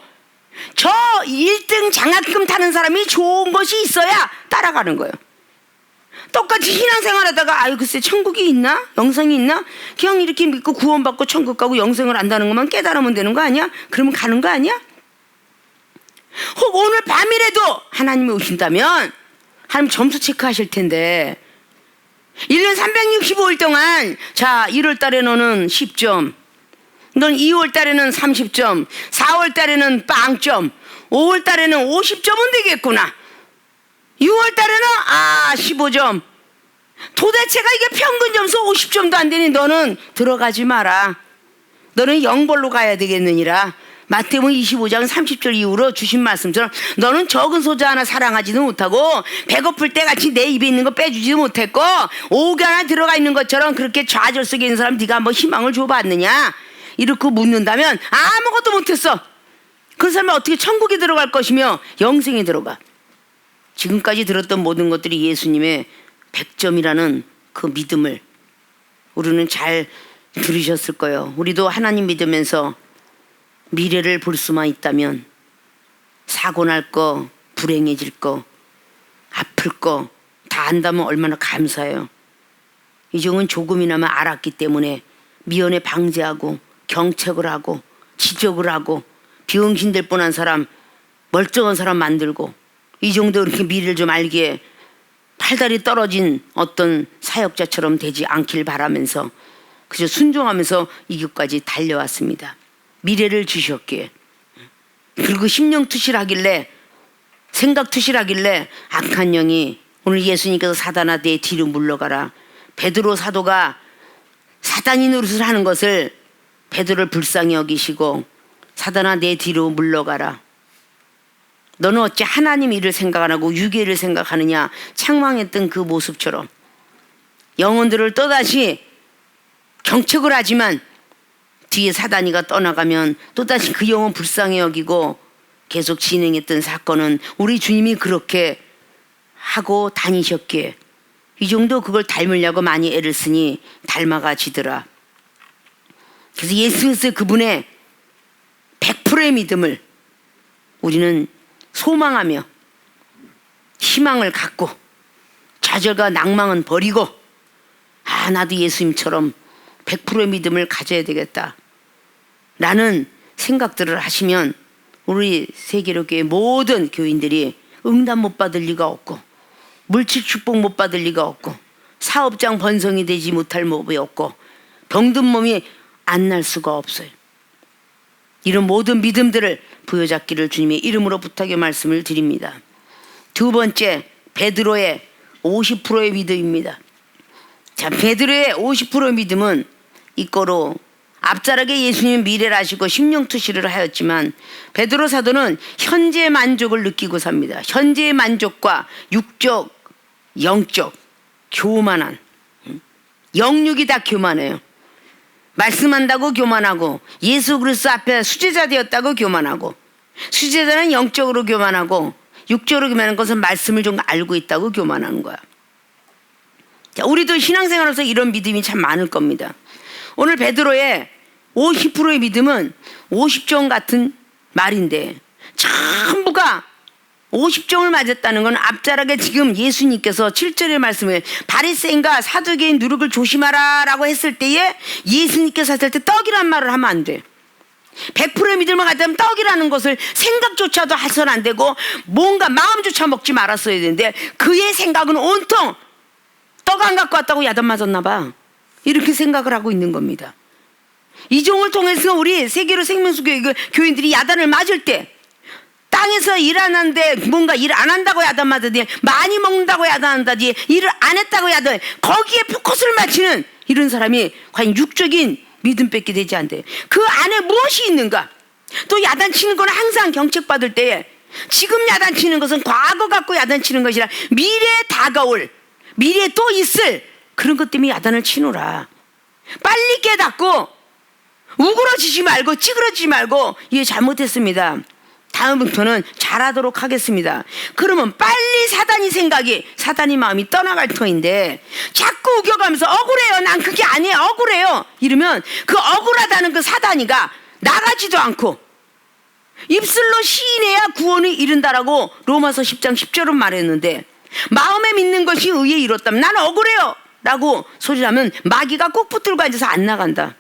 저 1등 장학금 타는 사람이 좋은 것이 있어야 따라가는 거예요. 똑같이 신앙생활 하다가 아유 글쎄 천국이 있나? 영생이 있나? 그냥 이렇게 믿고 구원받고 천국 가고 영생을 안다는 것만 깨달으면 되는 거 아니야? 그러면 가는 거 아니야? 혹 오늘 밤이라도 하나님이 오신다면 하나님 점수 체크하실 텐데 1년 365일 동안 자 1월 달에 너는 10점, 넌 2월 달에는 30점, 4월 달에는 빵점, 5월 달에는 50점은 되겠구나, 6월 달에는 15점. 도대체가 이게 평균 점수 50점도 안 되니 너는 들어가지 마라. 너는 영벌로 가야 되겠느니라. 마태복음 25장 30절 이후로 주신 말씀처럼 너는 적은 소자 하나 사랑하지도 못하고 배고플 때 같이 내 입에 있는 거 빼주지도 못했고 오개 하나 들어가 있는 것처럼 그렇게 좌절 속에 있는 사람 네가 뭐 희망을 줘봤느냐 이렇게 묻는다면 아무것도 못했어. 그 사람이 어떻게 천국에 들어갈 것이며 영생에 들어가? 지금까지 들었던 모든 것들이 예수님의 100점이라는 그 믿음을 우리는 잘 들으셨을 거예요. 우리도 하나님 믿으면서 미래를 볼 수만 있다면 사고 날 거, 불행해질 거, 아플 거 다 안다면 얼마나 감사해요. 이종은 조금이나마 알았기 때문에 미연에 방제하고 경책을 하고 지적을 하고 병신될 뻔한 사람, 멀쩡한 사람 만들고 이 정도 이렇게 미래를 좀 알기에 팔다리 떨어진 어떤 사역자처럼 되지 않길 바라면서 그저 순종하면서 이 길까지 달려왔습니다. 미래를 주셨기에. 그리고 심령 투실하길래, 생각 투실하길래 악한 영이 오늘 예수님께서 사단아 내 뒤로 물러가라, 베드로 사도가 사단이 노릇을 하는 것을 베드로를 불쌍히 여기시고 사단아 내 뒤로 물러가라. 너는 어찌 하나님 일을 생각 안 하고 유괴를 생각하느냐. 책망했던 그 모습처럼 영혼들을 또다시 경책을 하지만 뒤에 사단이가 떠나가면 또다시 그 영혼 불쌍히 여기고 계속 진행했던 사건은 우리 주님이 그렇게 하고 다니셨기에 이 정도 그걸 닮으려고 많이 애를 쓰니 닮아가지더라. 그래서 예수 그리스도의 그분의 100%의 믿음을 우리는 소망하며 희망을 갖고 좌절과 낭망은 버리고 나도 예수님처럼 100%의 믿음을 가져야 되겠다 라는 생각들을 하시면 우리 세계로교회 모든 교인들이 응답 못 받을 리가 없고 물질 축복 못 받을 리가 없고 사업장 번성이 되지 못할 법이 없고 병든 몸이 안 날 수가 없어요. 이런 모든 믿음들을 부여잡기를 주님의 이름으로 부탁의 말씀을 드립니다. 두 번째, 베드로의 50%의 믿음입니다. 자, 베드로의 50%의 믿음은 이거로 앞자락에 예수님은 미래를 아시고 심령투시를 하였지만 베드로 사도는 현재의 만족을 느끼고 삽니다. 현재의 만족과 육적, 영적, 교만한, 영육이 다 교만해요. 말씀한다고 교만하고 예수 그리스도 앞에 수제자 되었다고 교만하고 수제자는 영적으로 교만하고 육적으로 교만한 것은 말씀을 좀 알고 있다고 교만하는 거야. 자, 우리도 신앙생활에서 이런 믿음이 참 많을 겁니다. 오늘 베드로의 50%의 믿음은 50점 같은 말인데 전부가 50점을 맞았다는 건 앞자락에 지금 예수님께서 7절의 말씀을 바리새인과 사두개인 누룩을 조심하라 라고 했을 때에 예수님께서 하실 때 떡이란 말을 하면 안 돼. 100%의 믿음을 가지면 떡이라는 것을 생각조차도 해서는 안 되고 뭔가 마음조차 먹지 말았어야 되는데 그의 생각은 온통 떡 안 갖고 왔다고 야단 맞았나 봐. 이렇게 생각을 하고 있는 겁니다. 이 종을 통해서 우리 세계로 생명수 교인들이 야단을 맞을 때 땅에서 일 안 하는데 뭔가 일 안 한다고 야단 맞으니 많이 먹는다고 야단한다지 일을 안 했다고 야단 거기에 포커스를 맞추는 이런 사람이 과연 육적인 믿음 뺏게 되지 않대. 그 안에 무엇이 있는가? 또 야단치는 건 항상 경책받을 때에 지금 야단치는 것은 과거 갖고 야단치는 것이라 미래에 다가올 미래에 또 있을 그런 것 때문에 야단을 치노라. 빨리 깨닫고 우그러지지 말고 찌그러지지 말고 예 잘못했습니다. 다음부터는 잘하도록 하겠습니다. 그러면 빨리 사단이 마음이 떠나갈 터인데 자꾸 우겨가면서 억울해요. 난 그게 아니에요. 억울해요. 이러면 그 억울하다는 그 사단이가 나가지도 않고 입술로 시인해야 구원이 이른다라고 로마서 10장 10절은 말했는데 마음에 믿는 것이 의에 이뤘다면 나는 억울해요 라고 소리하면 마귀가 꼭 붙들고 앉아서 안 나간다.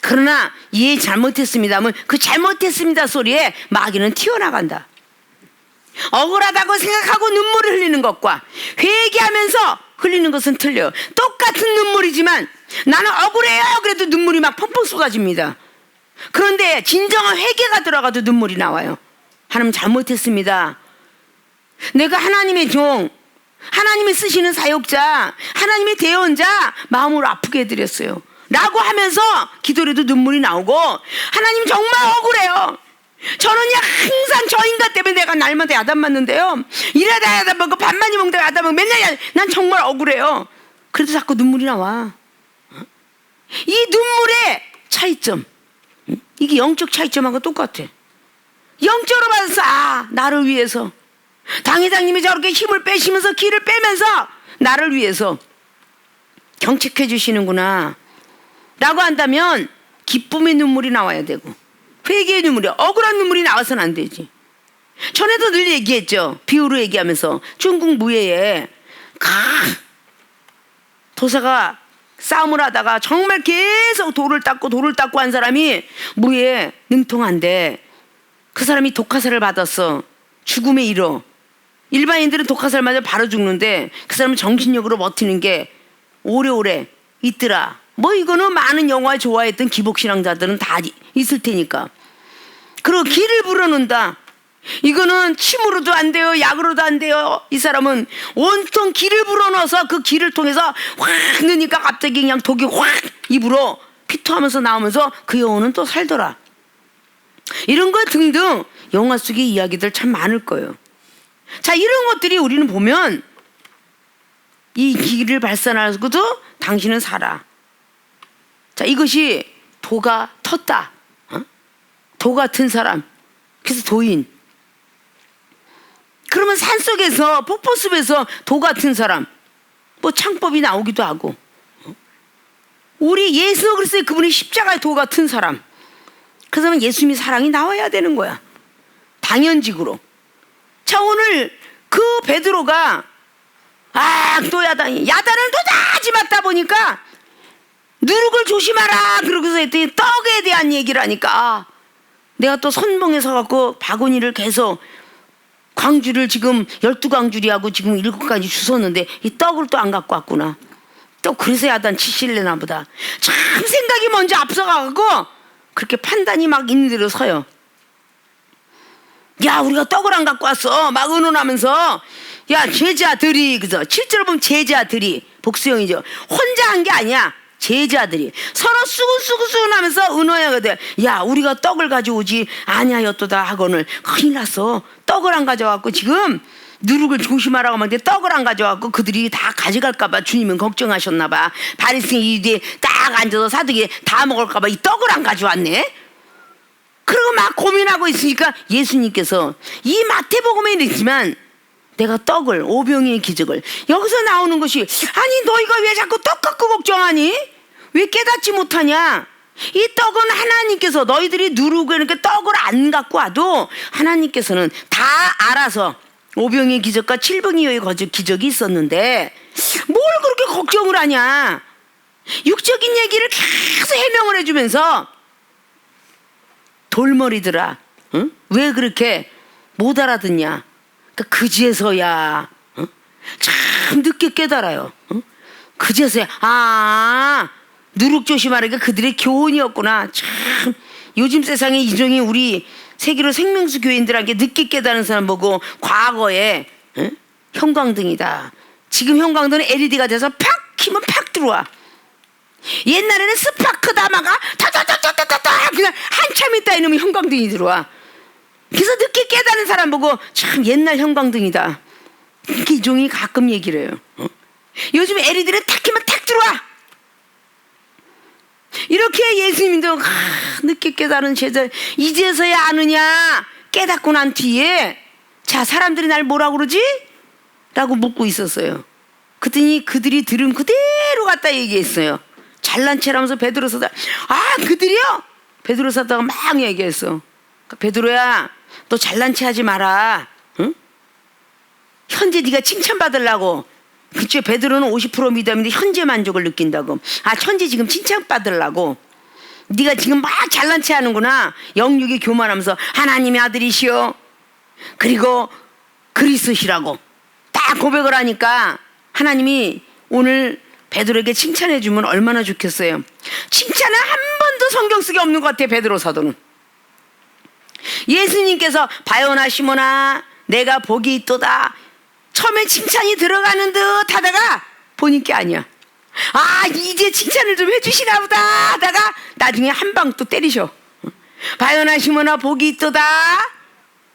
그러나 예 잘못했습니다 하면 그 잘못했습니다 소리에 마귀는 튀어나간다. 억울하다고 생각하고 눈물을 흘리는 것과 회개하면서 흘리는 것은 틀려요. 똑같은 눈물이지만 나는 억울해요 그래도 눈물이 막 펑펑 쏟아집니다. 그런데 진정한 회개가 들어가도 눈물이 나와요. 하나님 잘못했습니다. 내가 하나님의 종, 하나님이 쓰시는 사역자, 하나님의 대언자 마음으로 아프게 해드렸어요 라고 하면서 기도해도 눈물이 나오고 하나님 정말 억울해요. 저는요 항상 저 인간 때문에 내가 날마다 야단 맞는데요. 이러다 야단 먹고 밥많이 먹다가 야단 먹고 맨날 난 정말 억울해요. 그래도 자꾸 눈물이 나와. 이 눈물의 차이점 이게 영적 차이점하고 똑같아. 영적으로 받아서 나를 위해서 당회장님이 저렇게 힘을 빼시면서 기를 빼면서 나를 위해서 경책해 주시는구나 라고 한다면 기쁨의 눈물이 나와야 되고 회개의 눈물이 억울한 눈물이 나와서는 안 되지. 전에도 늘 얘기했죠. 비유로 얘기하면서 중국 무예에 도사가 싸움을 하다가 정말 계속 돌을 닦고 한 사람이 무예에 능통한데 그 사람이 독화살을 받았어. 죽음에 이르러. 일반인들은 독화살 맞아 바로 죽는데 그 사람은 정신력으로 버티는 게 오래오래 있더라. 뭐 이거는 많은 영화 좋아했던 기복신앙자들은 다 있을 테니까. 그리고 기를 불어넣는다. 이거는 침으로도 안 돼요. 약으로도 안 돼요. 이 사람은 온통 기를 불어넣어서 찔러서 그 기를 통해서 확 넣으니까 갑자기 그냥 독이 확 입으로 피토하면서 나오면서 그 영혼은 또 살더라. 이런 것 등등 영화 속의 이야기들 참 많을 거예요. 자, 이런 것들이 우리는 보면 이 기를 발산하고도 당신은 살아. 자, 이것이 도가 텄다. 도 같은 사람. 그래서 도인. 그러면 산속에서 폭포숲에서 도 같은 사람. 뭐 창법이 나오기도 하고. 우리 예수 그리스도의 그분이 십자가의 도 같은 사람. 그러면 예수님이 사랑이 나와야 되는 거야. 당연직으로. 자, 오늘 그 베드로가 또 야단을 도다지 맞다 보니까 누룩을 조심하라 그러고서 했더니 떡에 대한 얘기를 하니까 내가 또 선봉에 서갖고 바구니를 계속 광주를 지금 12광주리하고 지금 7가지 주웠는데 이 떡을 또 안 갖고 왔구나. 또 그래서 야단 치실래나 보다. 참 생각이 먼저 앞서가고 그렇게 판단이 막 있는 대로 서요. 야, 우리가 떡을 안 갖고 왔어. 막 의논하면서 야, 제자들이, 그죠? 7절 보면 제자들이 복수형이죠. 혼자 한 게 아니야. 제자들이 서로 수근수근 하면서 의논하거든. 야, 우리가 떡을 가져오지 아니하였도다 하거늘 큰일 났어. 떡을 안 가져와갖고 지금 누룩을 조심하라고 하는데 떡을 안 가져와갖고 그들이 다 가져갈까봐 주님은 걱정하셨나봐. 바리새인이 이 뒤에 딱 앉아서 사두개 다 먹을까봐 이 떡을 안 가져왔네. 그리고 막 고민하고 있으니까 예수님께서 이 마태복음에 있지만 내가 떡을 오병이의 기적을 여기서 나오는 것이 아니 너희가 왜 자꾸 떡 갖고 걱정하니? 왜 깨닫지 못하냐? 이 떡은 하나님께서 너희들이 누르고 이렇게 떡을 안 갖고 와도 하나님께서는 다 알아서 오병이의 기적과 칠병이의 기적이 있었는데 뭘 그렇게 걱정을 하냐? 육적인 얘기를 계속 해명을 해주면서 돌머리들아, 응? 왜 그렇게 못 알아듣냐? 그러니까 그제서야 참 늦게 깨달아요. 그제서야 누룩 조심하라니까 그들의 교훈이었구나. 참 요즘 세상에 이종이 우리 세계로 생명수 교인들에게 늦게 깨달은 사람 보고 과거에 형광등이다. 지금 형광등은 LED가 돼서 팍 키면 팍 들어와. 옛날에는 스파크 다마가 타타타타타타 그냥 한참 있다 이놈이 형광등이 들어와. 그래서 늦게 깨닫는 사람 보고 참 옛날 형광등이다. 이렇게 이종이 가끔 얘기를 해요. 요즘 LED는 탁 키면 탁 들어와. 이렇게 예수님도 늦게 깨달은 제자 이제서야 아느냐 깨닫고 난 뒤에 자 사람들이 날 뭐라 그러지? 라고 묻고 있었어요. 그랬더니 그들이 들은 그대로 갖다 얘기했어요. 잘난 체라면서 베드로 사다 그들이요? 베드로 사다가 막 얘기했어. 베드로야 너 잘난 체 하지 마라. 응? 현재 네가 칭찬받으려고 그쵸? 베드로는 50% 믿음인데 현재 만족을 느낀다고. 현재 지금 칭찬받으려고 네가 지금 막 잘난 체 하는구나. 영육이 교만하면서 하나님의 아들이시오 그리고 그리스도시라고 딱 고백을 하니까 하나님이 오늘 베드로에게 칭찬해 주면 얼마나 좋겠어요. 칭찬은 한 번도 성경 속에 없는 것 같아. 베드로 사도는 예수님께서 바요나 시모나 내가 복이 있도다 처음에 칭찬이 들어가는 듯 하다가 보니까 아니야. 이제 칭찬을 좀 해주시나 보다 하다가 나중에 한 방 또 때리셔. 바요나 시모나 복이 있도다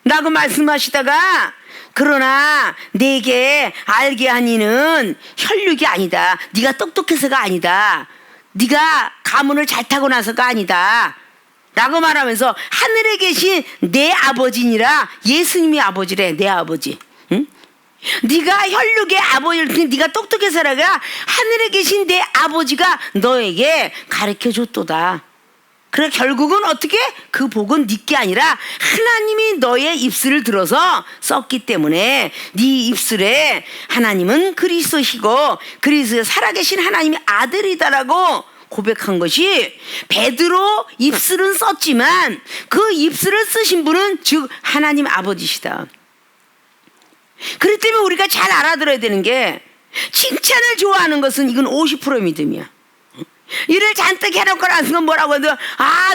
라고 말씀하시다가 그러나 내게 알게 하니는 혈육이 아니다. 네가 똑똑해서가 아니다. 네가 가문을 잘 타고 나서가 아니다 라고 말하면서 하늘에 계신 내 아버지니라. 예수님이 아버지래. 내 아버지. 응? 네가 혈육의 아버지를 네가 똑똑해서라가 하늘에 계신 내 아버지가 너에게 가르쳐줬도다. 그래 결국은 어떻게? 그 복은 네게 아니라 하나님이 너의 입술을 들어서 썼기 때문에 네 입술에 하나님은 그리스도시고 그리스도에 살아계신 하나님의 아들이다라고 고백한 것이 베드로 입술은 썼지만 그 입술을 쓰신 분은 즉 하나님 아버지시다. 그렇기 때문에 우리가 잘 알아들어야 되는 게 칭찬을 좋아하는 것은 이건 50% 믿음이야. 일을 잔뜩 해놓고 나서 뭐라고 해도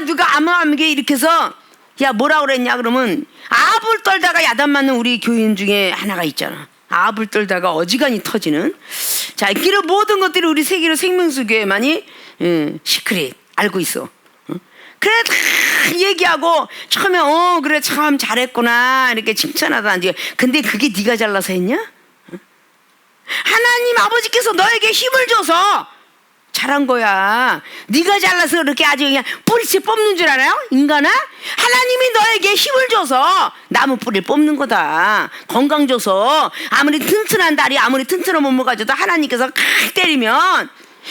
누가 아무게 이렇게 해서 야 뭐라고 그랬냐 그러면 아불 떨다가 야단 맞는 우리 교인 중에 하나가 있잖아. 아불 떨다가 어지간히 터지는 자, 이런 모든 것들이 우리 세계로 생명수교회만이 시크릿 알고 있어. 그래 다 얘기하고 처음에 그래 참 잘했구나 이렇게 칭찬하다. 근데 그게 네가 잘나서 했냐? 하나님 아버지께서 너에게 힘을 줘서 잘한 거야. 네가 잘나서 그렇게 아주 그냥 뿌리채 뽑는 줄 알아요? 인간아? 하나님이 너에게 힘을 줘서 나무 뿌리를 뽑는 거다. 건강 줘서 아무리 튼튼한 다리 아무리 튼튼한 몸을 가져도 하나님께서 칵 때리면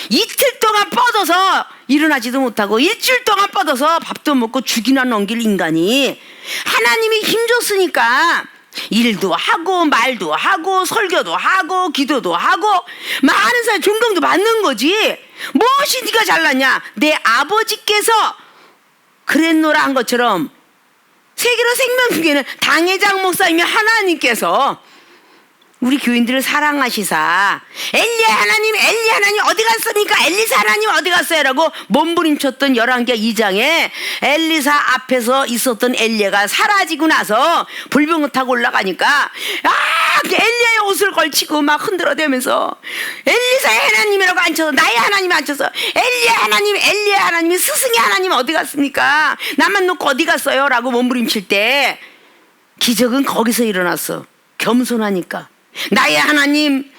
이틀 동안 뻗어서 일어나지도 못하고 일주일 동안 뻗어서 밥도 먹고 죽이나 넘길 인간이 하나님이 힘 줬으니까 일도 하고 말도 하고 설교도 하고 기도도 하고 많은 사람 존경도 받는 거지. 무엇이 네가 잘났냐? 내 아버지께서 그랬노라 한 것처럼 세계로 생명수교회는 당회장 목사님이 하나님께서 우리 교인들을 사랑하시사 엘리 하나님 어디 갔습니까? 엘리사 하나님 어디 갔어요? 라고 몸부림쳤던 열왕기하 2장에 엘리사 앞에서 있었던 엘리야가 사라지고 나서 불병을 타고 올라가니까 엘리야의 옷을 걸치고 막 흔들어대면서 엘리사의 하나님이라고 앉혀서 나의 하나님이 앉혀서 엘리야 하나님이 스승의 하나님 어디 갔습니까? 나만 놓고 어디 갔어요? 라고 몸부림칠 때 기적은 거기서 일어났어. 겸손하니까 나의 하나님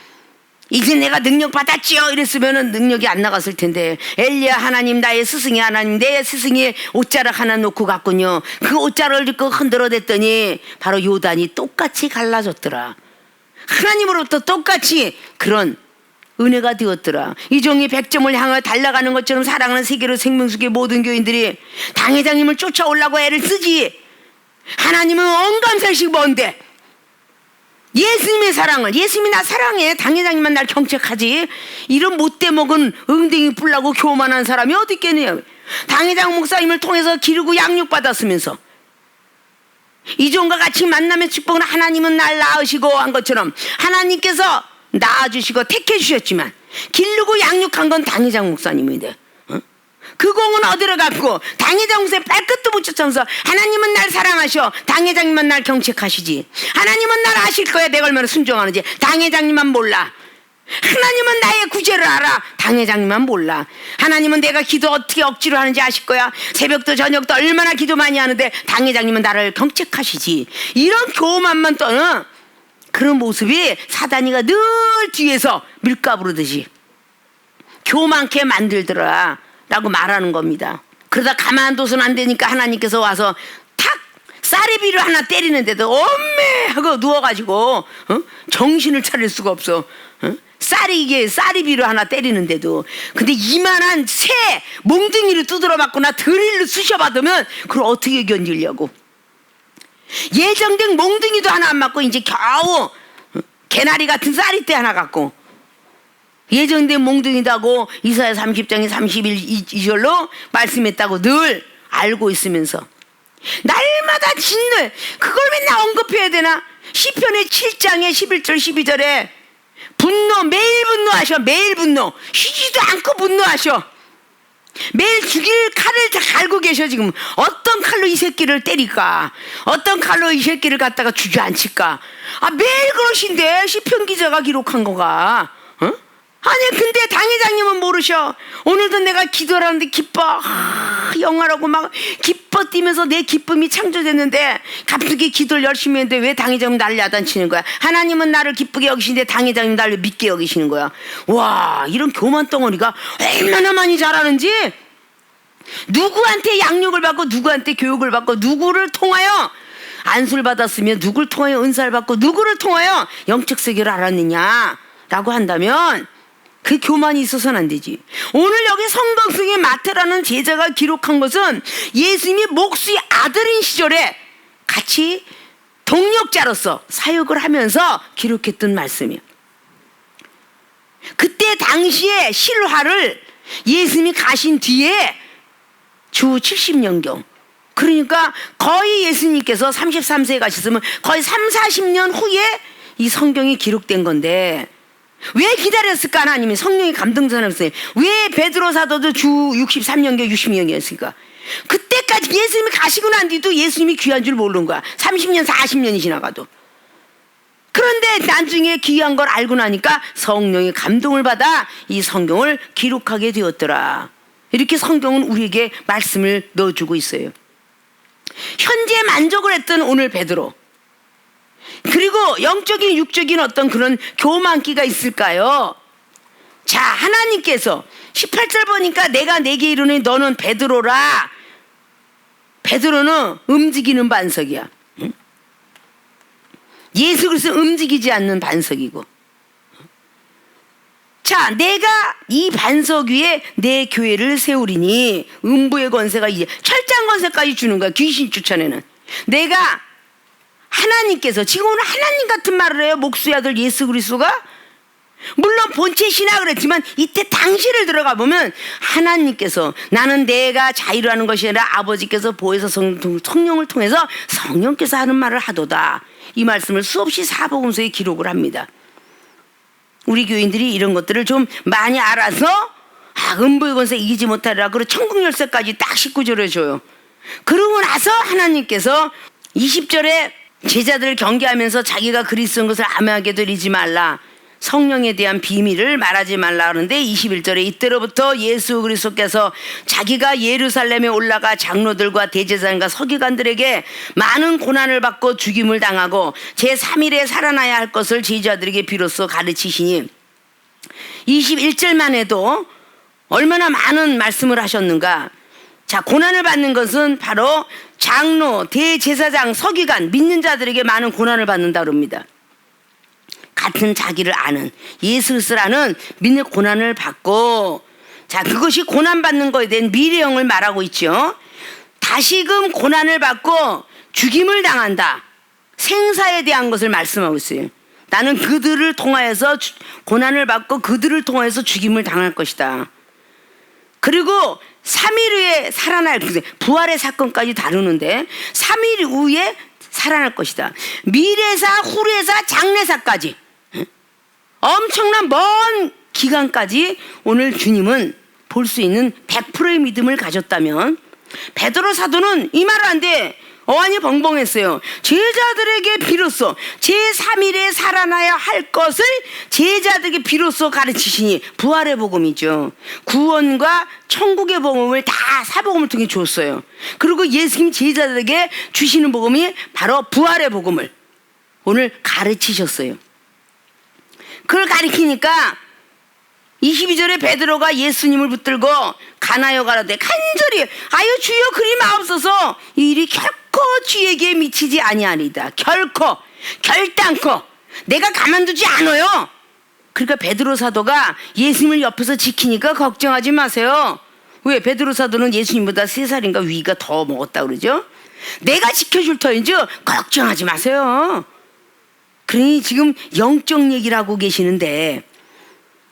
이제 내가 능력 받았지요 이랬으면 능력이 안 나갔을 텐데 엘리야 하나님 나의 스승의 하나님 내 스승이 옷자락 하나 놓고 갔군요. 그 옷자락을 입고 흔들어댔더니 바로 요단이 똑같이 갈라졌더라. 하나님으로부터 똑같이 그런 은혜가 되었더라. 이종이 100점을 향하여 달려가는 것처럼 사랑하는 세계로 생명수교회 모든 교인들이 당회장님을 쫓아오려고 애를 쓰지. 하나님은 언감살씩 뭔데 예수님의 사랑을 예수님이 나 사랑해 당회장님만 날 경책하지 이런 못돼 먹은 엉덩이 뿔나고 교만한 사람이 어디 있겠느냐. 당회장 목사님을 통해서 기르고 양육받았으면서 이종과 같이 만남의 축복은 하나님은 날 낳으시고 한 것처럼 하나님께서 낳아주시고 택해주셨지만 기르고 양육한 건 당회장 목사님인데 그 공은 어디로 갔고 당회장 목사의 발끝도 못 쫓아서 하나님은 날 사랑하셔 당회장님만 날 경책하시지 하나님은 날 아실 거야 내가 얼마나 순종하는지 당회장님만 몰라. 하나님은 나의 구제를 알아 당회장님만 몰라. 하나님은 내가 기도 어떻게 억지로 하는지 아실 거야. 새벽도 저녁도 얼마나 기도 많이 하는데 당회장님은 나를 경책하시지. 이런 교만만 떠는 그런 모습이 사단이가 늘 뒤에서 밀가부르듯이 교만케 만들더라 라고 말하는 겁니다. 그러다 가만둬서는 안 되니까 하나님께서 와서 탁 쌀이비를 하나 때리는데도 엄매 하고 누워가지고 정신을 차릴 수가 없어. 쌀이비를 하나 때리는데도. 근데 이만한 새 몽둥이를 두드려 맞거나 드릴로 쑤셔 받으면 그걸 어떻게 견디려고. 예정된 몽둥이도 하나 안 맞고 이제 겨우 개나리 같은 쌀이대 하나 갖고 예정된 몽둥이다고 이사야 30장에 31절로 말씀했다고 늘 알고 있으면서 날마다 짓는 그걸 맨날 언급해야 되나? 시편의 7장에 11절 12절에 분노 매일 분노하셔. 매일 분노 쉬지도 않고 분노하셔. 매일 죽일 칼을 다 갈고 계셔. 지금 어떤 칼로 이 새끼를 때릴까? 어떤 칼로 이 새끼를 갖다가 주저앉힐까? 매일 그러신데 시편 기자가 기록한 거가 아니 근데 당회장님은 모르셔. 오늘도 내가 기도를 하는데 기뻐 영화라고 막 기뻐 뛰면서 내 기쁨이 창조됐는데 갑자기 기도를 열심히 했는데 왜 당회장님 나를 야단치는 거야. 하나님은 나를 기쁘게 여기시는데 당회장님 나를 믿게 여기시는 거야. 와 이런 교만 덩어리가 얼마나 많이 자라는지. 누구한테 양육을 받고 누구한테 교육을 받고 누구를 통하여 안수를 받았으며 누구를 통하여 은사를 받고 누구를 통하여 영적 세계를 알았느냐 라고 한다면 그 교만이 있어서는 안 되지. 오늘 여기 성경속에 마태라는 제자가 기록한 것은 예수님이 목수의 아들인 시절에 같이 동역자로서 사역을 하면서 기록했던 말씀이에요. 그때 당시에 실화를 예수님이 가신 뒤에 주 70년경 그러니까 거의 예수님께서 33세에 가셨으면 거의 30-40년 후에 이 성경이 기록된 건데 왜 기다렸을까? 하나님이 성령이 감동전했어요. 왜 베드로 사도도 주 63년경 60년이었을까? 그때까지 예수님이 가시고 난 뒤도 예수님이 귀한 줄 모르는 거야. 30년 40년이 지나가도. 그런 그런데 나중에 귀한 걸 알고 나니까 성령의 감동을 받아 이 성경을 기록하게 되었더라. 이렇게 성경은 우리에게 말씀을 넣어주고 있어요. 현재 만족을 했던 오늘 베드로, 그리고 영적인 육적인 어떤 그런 교만기가 있을까요? 자, 하나님께서 18절 보니까 내가 내게 이르니 너는 베드로라. 베드로는 움직이는 반석이야. 예수 그리스도 움직이지 않는 반석이고, 자, 내가 이 반석 위에 내 교회를 세우리니, 음부의 권세가 이제 철장 권세까지 주는 거야. 귀신 쫓아내는. 내가 하나님께서, 지금 오늘 하나님 같은 말을 해요. 목수의 아들 예수 그리스도가. 물론 본체 신학을 했지만 이때 당시를 들어가 보면 하나님께서, 나는 내가 자유라는 것이 아니라 아버지께서 보혜사 성령을 통해서 성령께서 하는 말을 하도다. 이 말씀을 수없이 사복음서에 기록을 합니다. 우리 교인들이 이런 것들을 좀 많이 알아서, 음부의 권세 이기지 못하리라. 그리고 천국 열쇠까지 딱 19절에 줘요. 그러고 나서 하나님께서 20절에 제자들을 경계하면서 자기가 그리스도인 것을 아멘하게 드리지 말라, 성령에 대한 비밀을 말하지 말라 하는데, 21절에 이때로부터 예수 그리스도께서 자기가 예루살렘에 올라가 장로들과 대제사장과 서기관들에게 많은 고난을 받고 죽임을 당하고 제3일에 살아나야 할 것을 제자들에게 비로소 가르치시니, 21절만 해도 얼마나 많은 말씀을 하셨는가. 자, 고난을 받는 것은 바로 장로, 대제사장, 서기관, 믿는 자들에게 많은 고난을 받는다 그럽니다. 같은 자기를 아는, 예수 그리스도를 아는 믿는 고난을 받고, 자, 그것이 고난받는 것에 대한 미래형을 말하고 있죠. 다시금 고난을 받고 죽임을 당한다. 생사에 대한 것을 말씀하고 있어요. 나는 그들을 통하여서 고난을 받고 그들을 통하여서 죽임을 당할 것이다. 그리고 3일 후에 살아날, 부활의 사건까지 다루는데 3일 후에 살아날 것이다. 미래사, 후래사, 장래사까지 엄청난 먼 기간까지 오늘 주님은 볼 수 있는 100%의 믿음을 가졌다면, 베드로 사도는 이 말을 한데 어안이 벙벙했어요. 제자들에게 비로소 제3일에 살아나야 할 것을 제자들에게 비로소 가르치시니, 부활의 복음이죠. 구원과 천국의 복음을 다 사복음을 통해 줬어요. 그리고 예수님 제자들에게 주시는 복음이 바로 부활의 복음을 오늘 가르치셨어요. 그걸 가르치니까 22절에 베드로가 예수님을 붙들고 가나요 가라되 간절히, 아유 주여 그리 마옵소서, 이 일이 결코 주에게 미치지 아니하리이다. 결코, 결단코 내가 가만두지 않아요. 그러니까 베드로 사도가 예수님을 옆에서 지키니까 걱정하지 마세요. 왜? 베드로 사도는 예수님보다 3살인가 위가 더 먹었다 그러죠. 내가 지켜줄 터인지 걱정하지 마세요. 그러니 지금 영적 얘기를 하고 계시는데,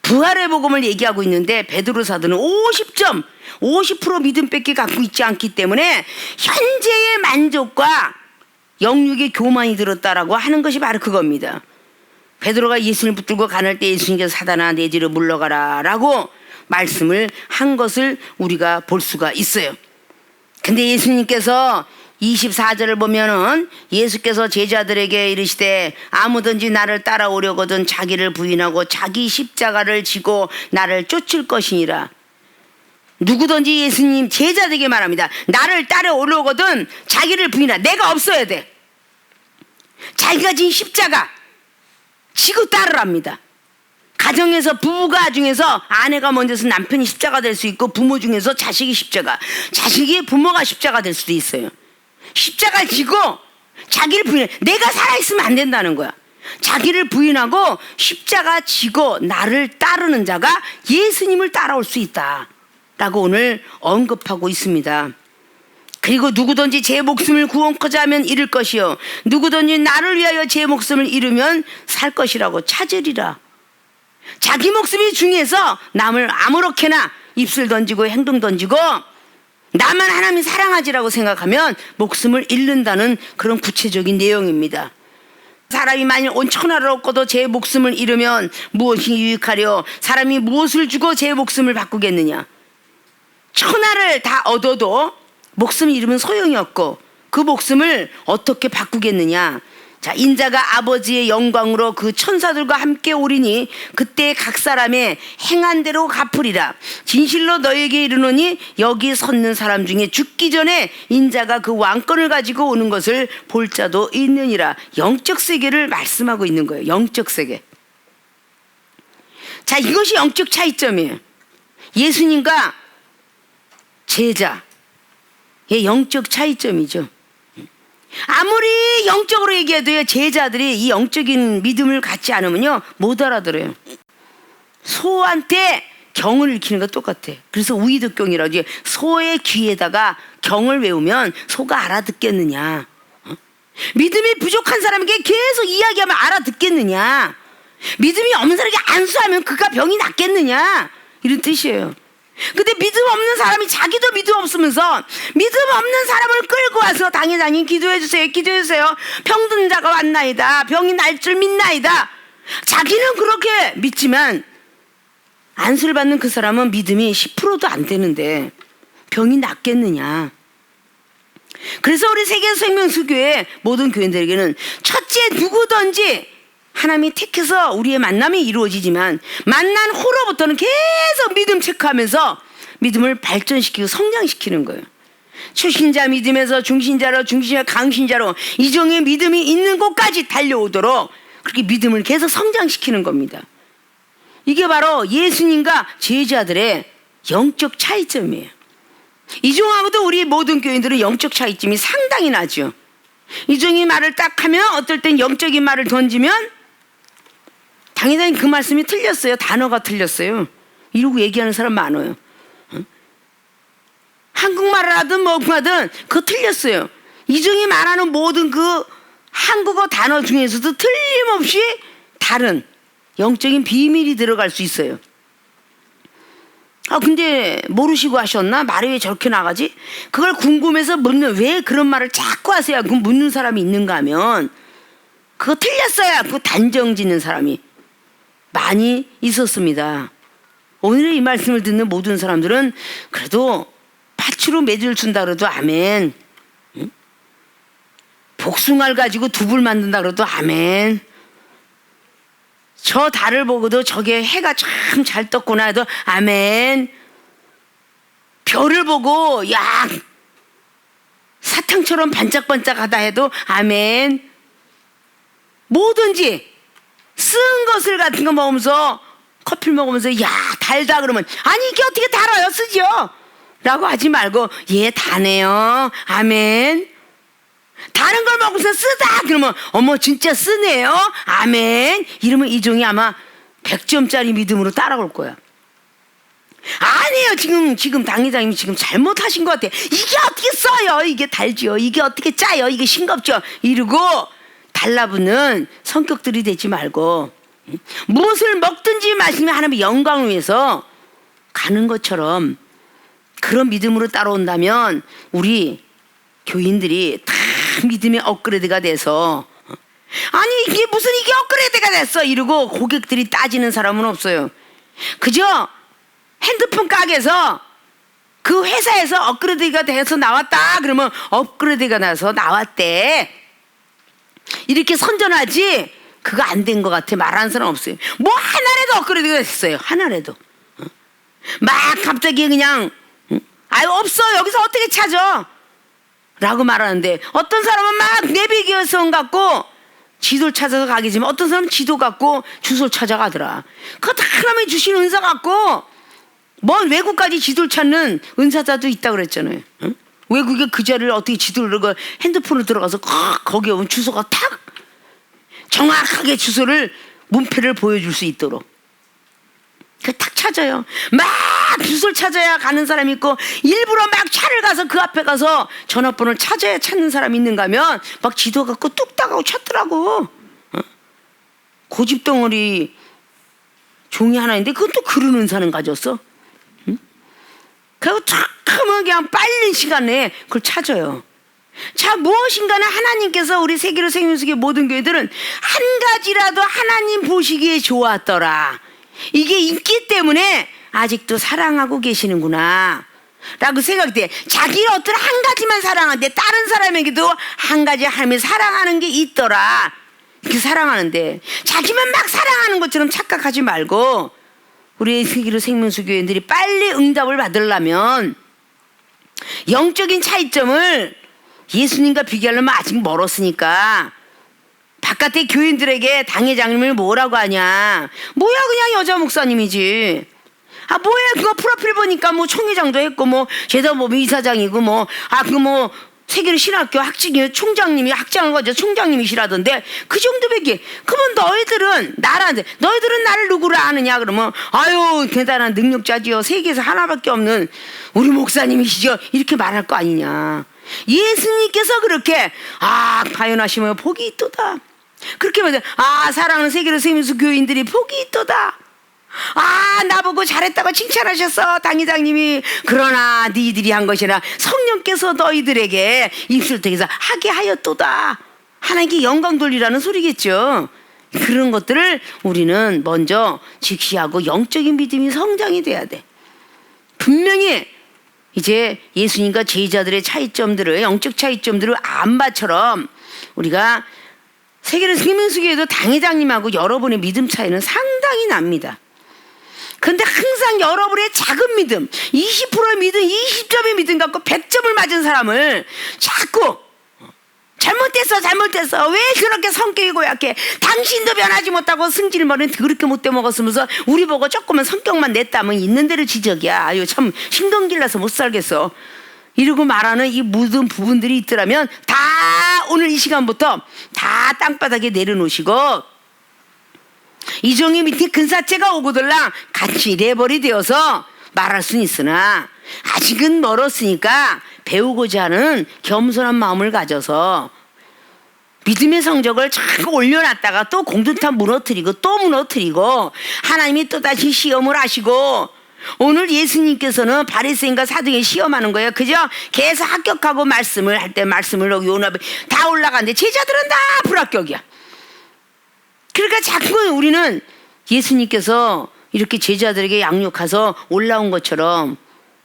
부활의 복음을 얘기하고 있는데, 베드로 사도는 50점, 50% 믿음밖에 갖고 있지 않기 때문에 현재의 만족과 영육의 교만이 들었다라고 하는 것이 바로 그겁니다. 베드로가 예수님을 붙들고 가날 때 예수님께서 사단아 내 뒤로 물러가라 라고 말씀을 한 것을 우리가 볼 수가 있어요. 근데 예수님께서 24절을 보면은 예수께서 제자들에게 이르시되 아무든지 나를 따라오려거든 자기를 부인하고 자기 십자가를 지고 나를 쫓을 것이니라. 누구든지 예수님 제자들에게 말합니다. 나를 따라오려거든 자기를 부인하, 내가 없어야 돼. 자기가 진 십자가 지고 따르랍니다. 가정에서 부부가 중에서 아내가 먼저서 남편이 십자가 될 수 있고, 부모 중에서 자식이 십자가, 자식이 부모가 십자가 될 수도 있어요. 십자가를 지고 자기를 부인해. 내가 살아있으면 안 된다는 거야. 자기를 부인하고 십자가 지고 나를 따르는 자가 예수님을 따라올 수 있다 라고 오늘 언급하고 있습니다. 그리고 누구든지 제 목숨을 구원코자 하면 잃을 것이요 누구든지 나를 위하여 제 목숨을 잃으면 살 것이라고 찾으리라. 자기 목숨이 중요해서 남을 아무렇게나 입술 던지고 행동 던지고 나만 하나님이 사랑하지라고 생각하면 목숨을 잃는다는 그런 구체적인 내용입니다. 사람이 만일 온 천하를 얻고도 제 목숨을 잃으면 무엇이 유익하려? 사람이 무엇을 주고 제 목숨을 바꾸겠느냐? 천하를 다 얻어도 목숨을 잃으면 소용이 없고 그 목숨을 어떻게 바꾸겠느냐? 자, 인자가 아버지의 영광으로 그 천사들과 함께 오리니 그때 각 사람의 행한 대로 갚으리라. 진실로 너에게 이르노니 여기 섰는 사람 중에 죽기 전에 인자가 그 왕권을 가지고 오는 것을 볼 자도 있느니라. 영적 세계를 말씀하고 있는 거예요. 영적 세계. 자, 이것이 영적 차이점이에요. 예수님과 제자의 영적 차이점이죠. 아무리 영적으로 얘기해도요, 제자들이 이 영적인 믿음을 갖지 않으면요 못 알아들어요. 소한테 경을 읽히는 거 똑같아. 그래서 우이득경이라고 해요. 소의 귀에다가 경을 외우면 소가 알아듣겠느냐. 믿음이 부족한 사람에게 계속 이야기하면 알아듣겠느냐. 믿음이 없는 사람에게 안수하면 그가 병이 낫겠느냐, 이런 뜻이에요. 근데 믿음 없는 사람이 자기도 믿음 없으면서 믿음 없는 사람을 끌고 와서 당회장님 기도해 주세요, 기도해 주세요, 병든 자가 왔나이다, 병이 날 줄 믿나이다. 자기는 그렇게 믿지만 안수를 받는 그 사람은 믿음이 10%도 안 되는데 병이 낫겠느냐. 그래서 우리 세계생명수교회 모든 교인들에게는 첫째, 누구든지 하나님이 택해서 우리의 만남이 이루어지지만 만난 후로부터는 계속 믿음 체크하면서 믿음을 발전시키고 성장시키는 거예요. 초신자 믿음에서 중신자로, 중신자 강신자로 이종의 믿음이 있는 곳까지 달려오도록 그렇게 믿음을 계속 성장시키는 겁니다. 이게 바로 예수님과 제자들의 영적 차이점이에요. 이종하고도 우리 모든 교인들은 영적 차이점이 상당히 나죠. 이종이 말을 딱 하면 어떨 땐 영적인 말을 던지면 당연히 그 말씀이 틀렸어요. 단어가 틀렸어요. 이러고 얘기하는 사람 많아요. 한국말을 하든 뭐고 하든 그거 틀렸어요. 이종이 말하는 모든 그 한국어 단어 중에서도 틀림없이 다른 영적인 비밀이 들어갈 수 있어요. 아, 근데 모르시고 하셨나? 말이 왜 저렇게 나가지? 그걸 궁금해서 묻는, 왜 그런 말을 자꾸 하세요? 그 묻는 사람이 있는가 하면 그거 틀렸어요. 그 단정 짓는 사람이 많이 있었습니다. 오늘의 이 말씀을 듣는 모든 사람들은 그래도 팥으로 매주를 준다 그래도 아멘. 응? 복숭아를 가지고 두부를 만든다 그래도 아멘. 저 달을 보고도 저게 해가 참 잘 떴구나 해도 아멘. 별을 보고 야 사탕처럼 반짝반짝하다 해도 아멘. 뭐든지 쓴 것을 같은 거 먹으면서 커피를 먹으면서 야 달다 그러면 아니 이게 어떻게 달아요, 쓰죠? 라고 하지 말고 예 다네요, 아멘. 다른 걸 먹으면서 쓰다 그러면 어머 진짜 쓰네요, 아멘. 이러면 이종이 아마 100점짜리 믿음으로 따라올 거야. 아니에요, 지금 당회장님이 지금 잘못하신 것 같아. 이게 어떻게 써요, 이게 달지요, 이게 어떻게 짜요, 이게 싱겁죠, 이러고 달라붙는 성격들이 되지 말고 무엇을 먹든지 마시면 하나님의 영광을 위해서 가는 것처럼 그런 믿음으로 따라온다면 우리 교인들이 다 믿음의 업그레이드가 돼서 아니 이게 무슨 이게 업그레이드가 됐어 이러고 고객들이 따지는 사람은 없어요. 그저 핸드폰 가게에서 그 회사에서 업그레이드가 돼서 나왔다 그러면 업그레이드가 나서 나왔대 이렇게 선전하지, 그거 안 된 것 같아 말하는 사람 없어요. 뭐 하나라도 업그레이드가 됐어요. 하나라도. 막 갑자기 그냥 아유 없어 여기서 어떻게 찾아 라고 말하는데 어떤 사람은 막 내비게이션 갖고 지도를 찾아서 가겠지만 어떤 사람은 지도 갖고 주소를 찾아가더라. 그거 다 하나님이 주신 은사 갖고 먼 외국까지 지도를 찾는 은사자도 있다고 그랬잖아요. 응? 외국에 그 자리를 어떻게 지도를 핸드폰으로 들어가서 거기에 오면 주소가 탁 정확하게 주소를 문패를 보여줄 수 있도록 딱 찾아요. 막 주소를 찾아야 가는 사람이 있고 일부러 막 차를 가서 그 앞에 가서 전화번호를 찾아야 찾는 사람이 있는가 하면 막 지도 갖고 뚝딱 하고 찾더라고. 고집덩어리 종이 하나 있는데 그건 또 그런 은사는 가졌어. 그리고 탁 하면 그냥 빠른 시간에 그걸 찾아요. 자, 무엇인가는 하나님께서 우리 세계로 생명수의 모든 교회들은 한 가지라도 하나님 보시기에 좋았더라. 이게 있기 때문에 아직도 사랑하고 계시는구나. 라고 생각돼. 자기는 어떤 한 가지만 사랑하는데 다른 사람에게도 한 가지 하나님이 사랑하는 게 있더라. 이렇게 사랑하는데 자기만 막 사랑하는 것처럼 착각하지 말고 우리의 세계로 생명수 교인들이 빨리 응답을 받으려면 영적인 차이점을 예수님과 비교하려면 아직 멀었으니까 바깥의 교인들에게 당회장님을 뭐라고 하냐. 뭐야 그냥 여자 목사님이지. 아 뭐야 그거 프로필 보니까 뭐 총회장도 했고 뭐 제도 뭐 이사장이고 뭐 세계로 신학교 총장님이 학장을 가져 총장님이시라던데 그 정도밖에. 그러면 너희들은 나를 누구를 아느냐 그러면 아유 대단한 능력자지요. 세계에서 하나밖에 없는 우리 목사님이시죠. 이렇게 말할 거 아니냐. 예수님께서 그렇게 파연하시면 복이 있도다. 그렇게 말해. 사랑하는 세계로 생명수 교인들이 복이 있도다. 나보고 잘했다고 칭찬하셨어 당회장님이. 그러나 너희들이 한 것이나 성령께서 너희들에게 입술 통해서 하게 하였도다. 하나님께 영광 돌리라는 소리겠죠. 그런 것들을 우리는 먼저 직시하고 영적인 믿음이 성장이 돼야 돼. 분명히 이제 예수님과 제자들의 차이점들을, 영적 차이점들을 안바처럼 우리가 세계를 생명수교에도 당회장님하고 여러분의 믿음 차이는 상당히 납니다. 근데 항상 여러분의 작은 믿음, 20%의 믿음, 20점의 믿음 갖고 100점을 맞은 사람을 자꾸 잘못됐어. 왜 그렇게 성격이 고약해? 당신도 변하지 못하고 승질머리는 그렇게 못돼 먹었으면서 우리 보고 조금만 성격만 냈다면 있는 대로 지적이야. 아유 참 신경질나서 못 살겠어. 이러고 말하는 이 모든 부분들이 있더라면 다 오늘 이 시간부터 다 땅바닥에 내려놓으시고 이종의 밑에 근사체가 오고들랑 같이 레벌이 되어서 말할 수는 있으나 아직은 멀었으니까 배우고자 하는 겸손한 마음을 가져서 믿음의 성적을 자꾸 올려놨다가 또 공든탑 무너뜨리고 또 무너뜨리고 하나님이 또다시 시험을 하시고 오늘 예수님께서는 바리새인과 사두개 시험하는 거예요. 그죠? 계속 합격하고 말씀을 할 때 말씀을 요나be 다 올라가는데 제자들은 다 불합격이야. 그러니까 자꾸 우리는 예수님께서 이렇게 제자들에게 양육해서 올라온 것처럼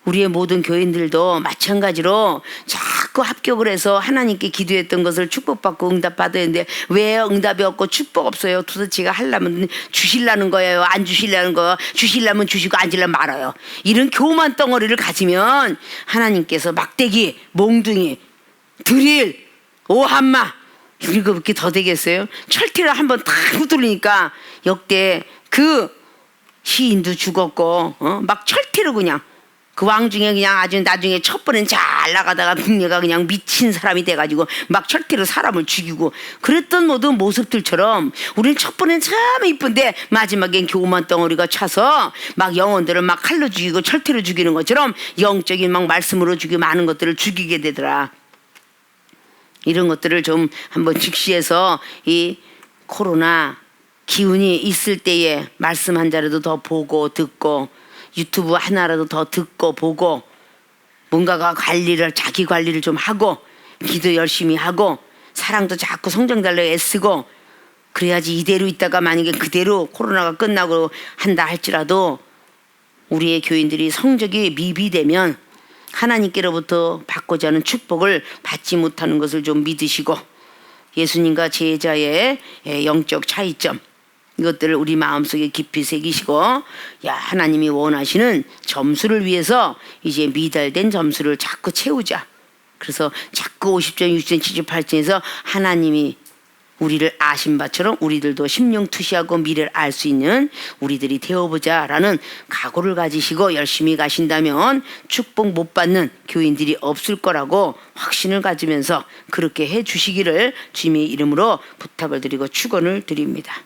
우리의 모든 교인들도 마찬가지로 자꾸 합격을 해서 하나님께 기도했던 것을 축복받고 응답받아야 되는데 왜 응답이 없고 축복 없어요? 도대체가 하려면 주실라는 거예요? 안 주실라는 거예요? 주실라면 주시고 안 주려면 말아요. 이런 교만 덩어리를 가지면 하나님께서 막대기, 몽둥이, 드릴, 오한마 이거밖에 더 되겠어요? 철퇴를 한번 다 휘둘리니까 역대 그 시인도 죽었고 막 철퇴로 그냥 그 왕 중에 그냥 아주 나중에 첫 번엔 잘 나가다가 국내가 그냥 미친 사람이 돼가지고 막 철퇴로 사람을 죽이고 그랬던 모든 모습들처럼 우리는 첫 번엔 참 이쁜데 마지막엔 교만 덩어리가 차서 막 영혼들을 막 칼로 죽이고 철퇴로 죽이는 것처럼 영적인 막 말씀으로 죽이고 많은 것들을 죽이게 되더라. 이런 것들을 좀 한번 직시해서 이 코로나 기운이 있을 때에 말씀 한 자라도 더 보고 듣고 유튜브 하나라도 더 듣고 보고 뭔가가 자기 관리를 좀 하고 기도 열심히 하고 사랑도 자꾸 성장 달라고 애쓰고 그래야지 이대로 있다가 만약에 그대로 코로나가 끝나고 한다 할지라도 우리의 교인들이 성적이 미비되면 하나님께로부터 받고자 하는 축복을 받지 못하는 것을 좀 믿으시고 예수님과 제자의 영적 차이점 이것들을 우리 마음속에 깊이 새기시고 하나님이 원하시는 점수를 위해서 이제 미달된 점수를 자꾸 채우자. 그래서 자꾸 50점, 60점, 78점에서 하나님이 우리를 아신 바처럼 우리들도 심령 투시하고 미래를 알 수 있는 우리들이 되어보자라는 각오를 가지시고 열심히 가신다면 축복 못 받는 교인들이 없을 거라고 확신을 가지면서 그렇게 해주시기를 주님의 이름으로 부탁을 드리고 축원을 드립니다.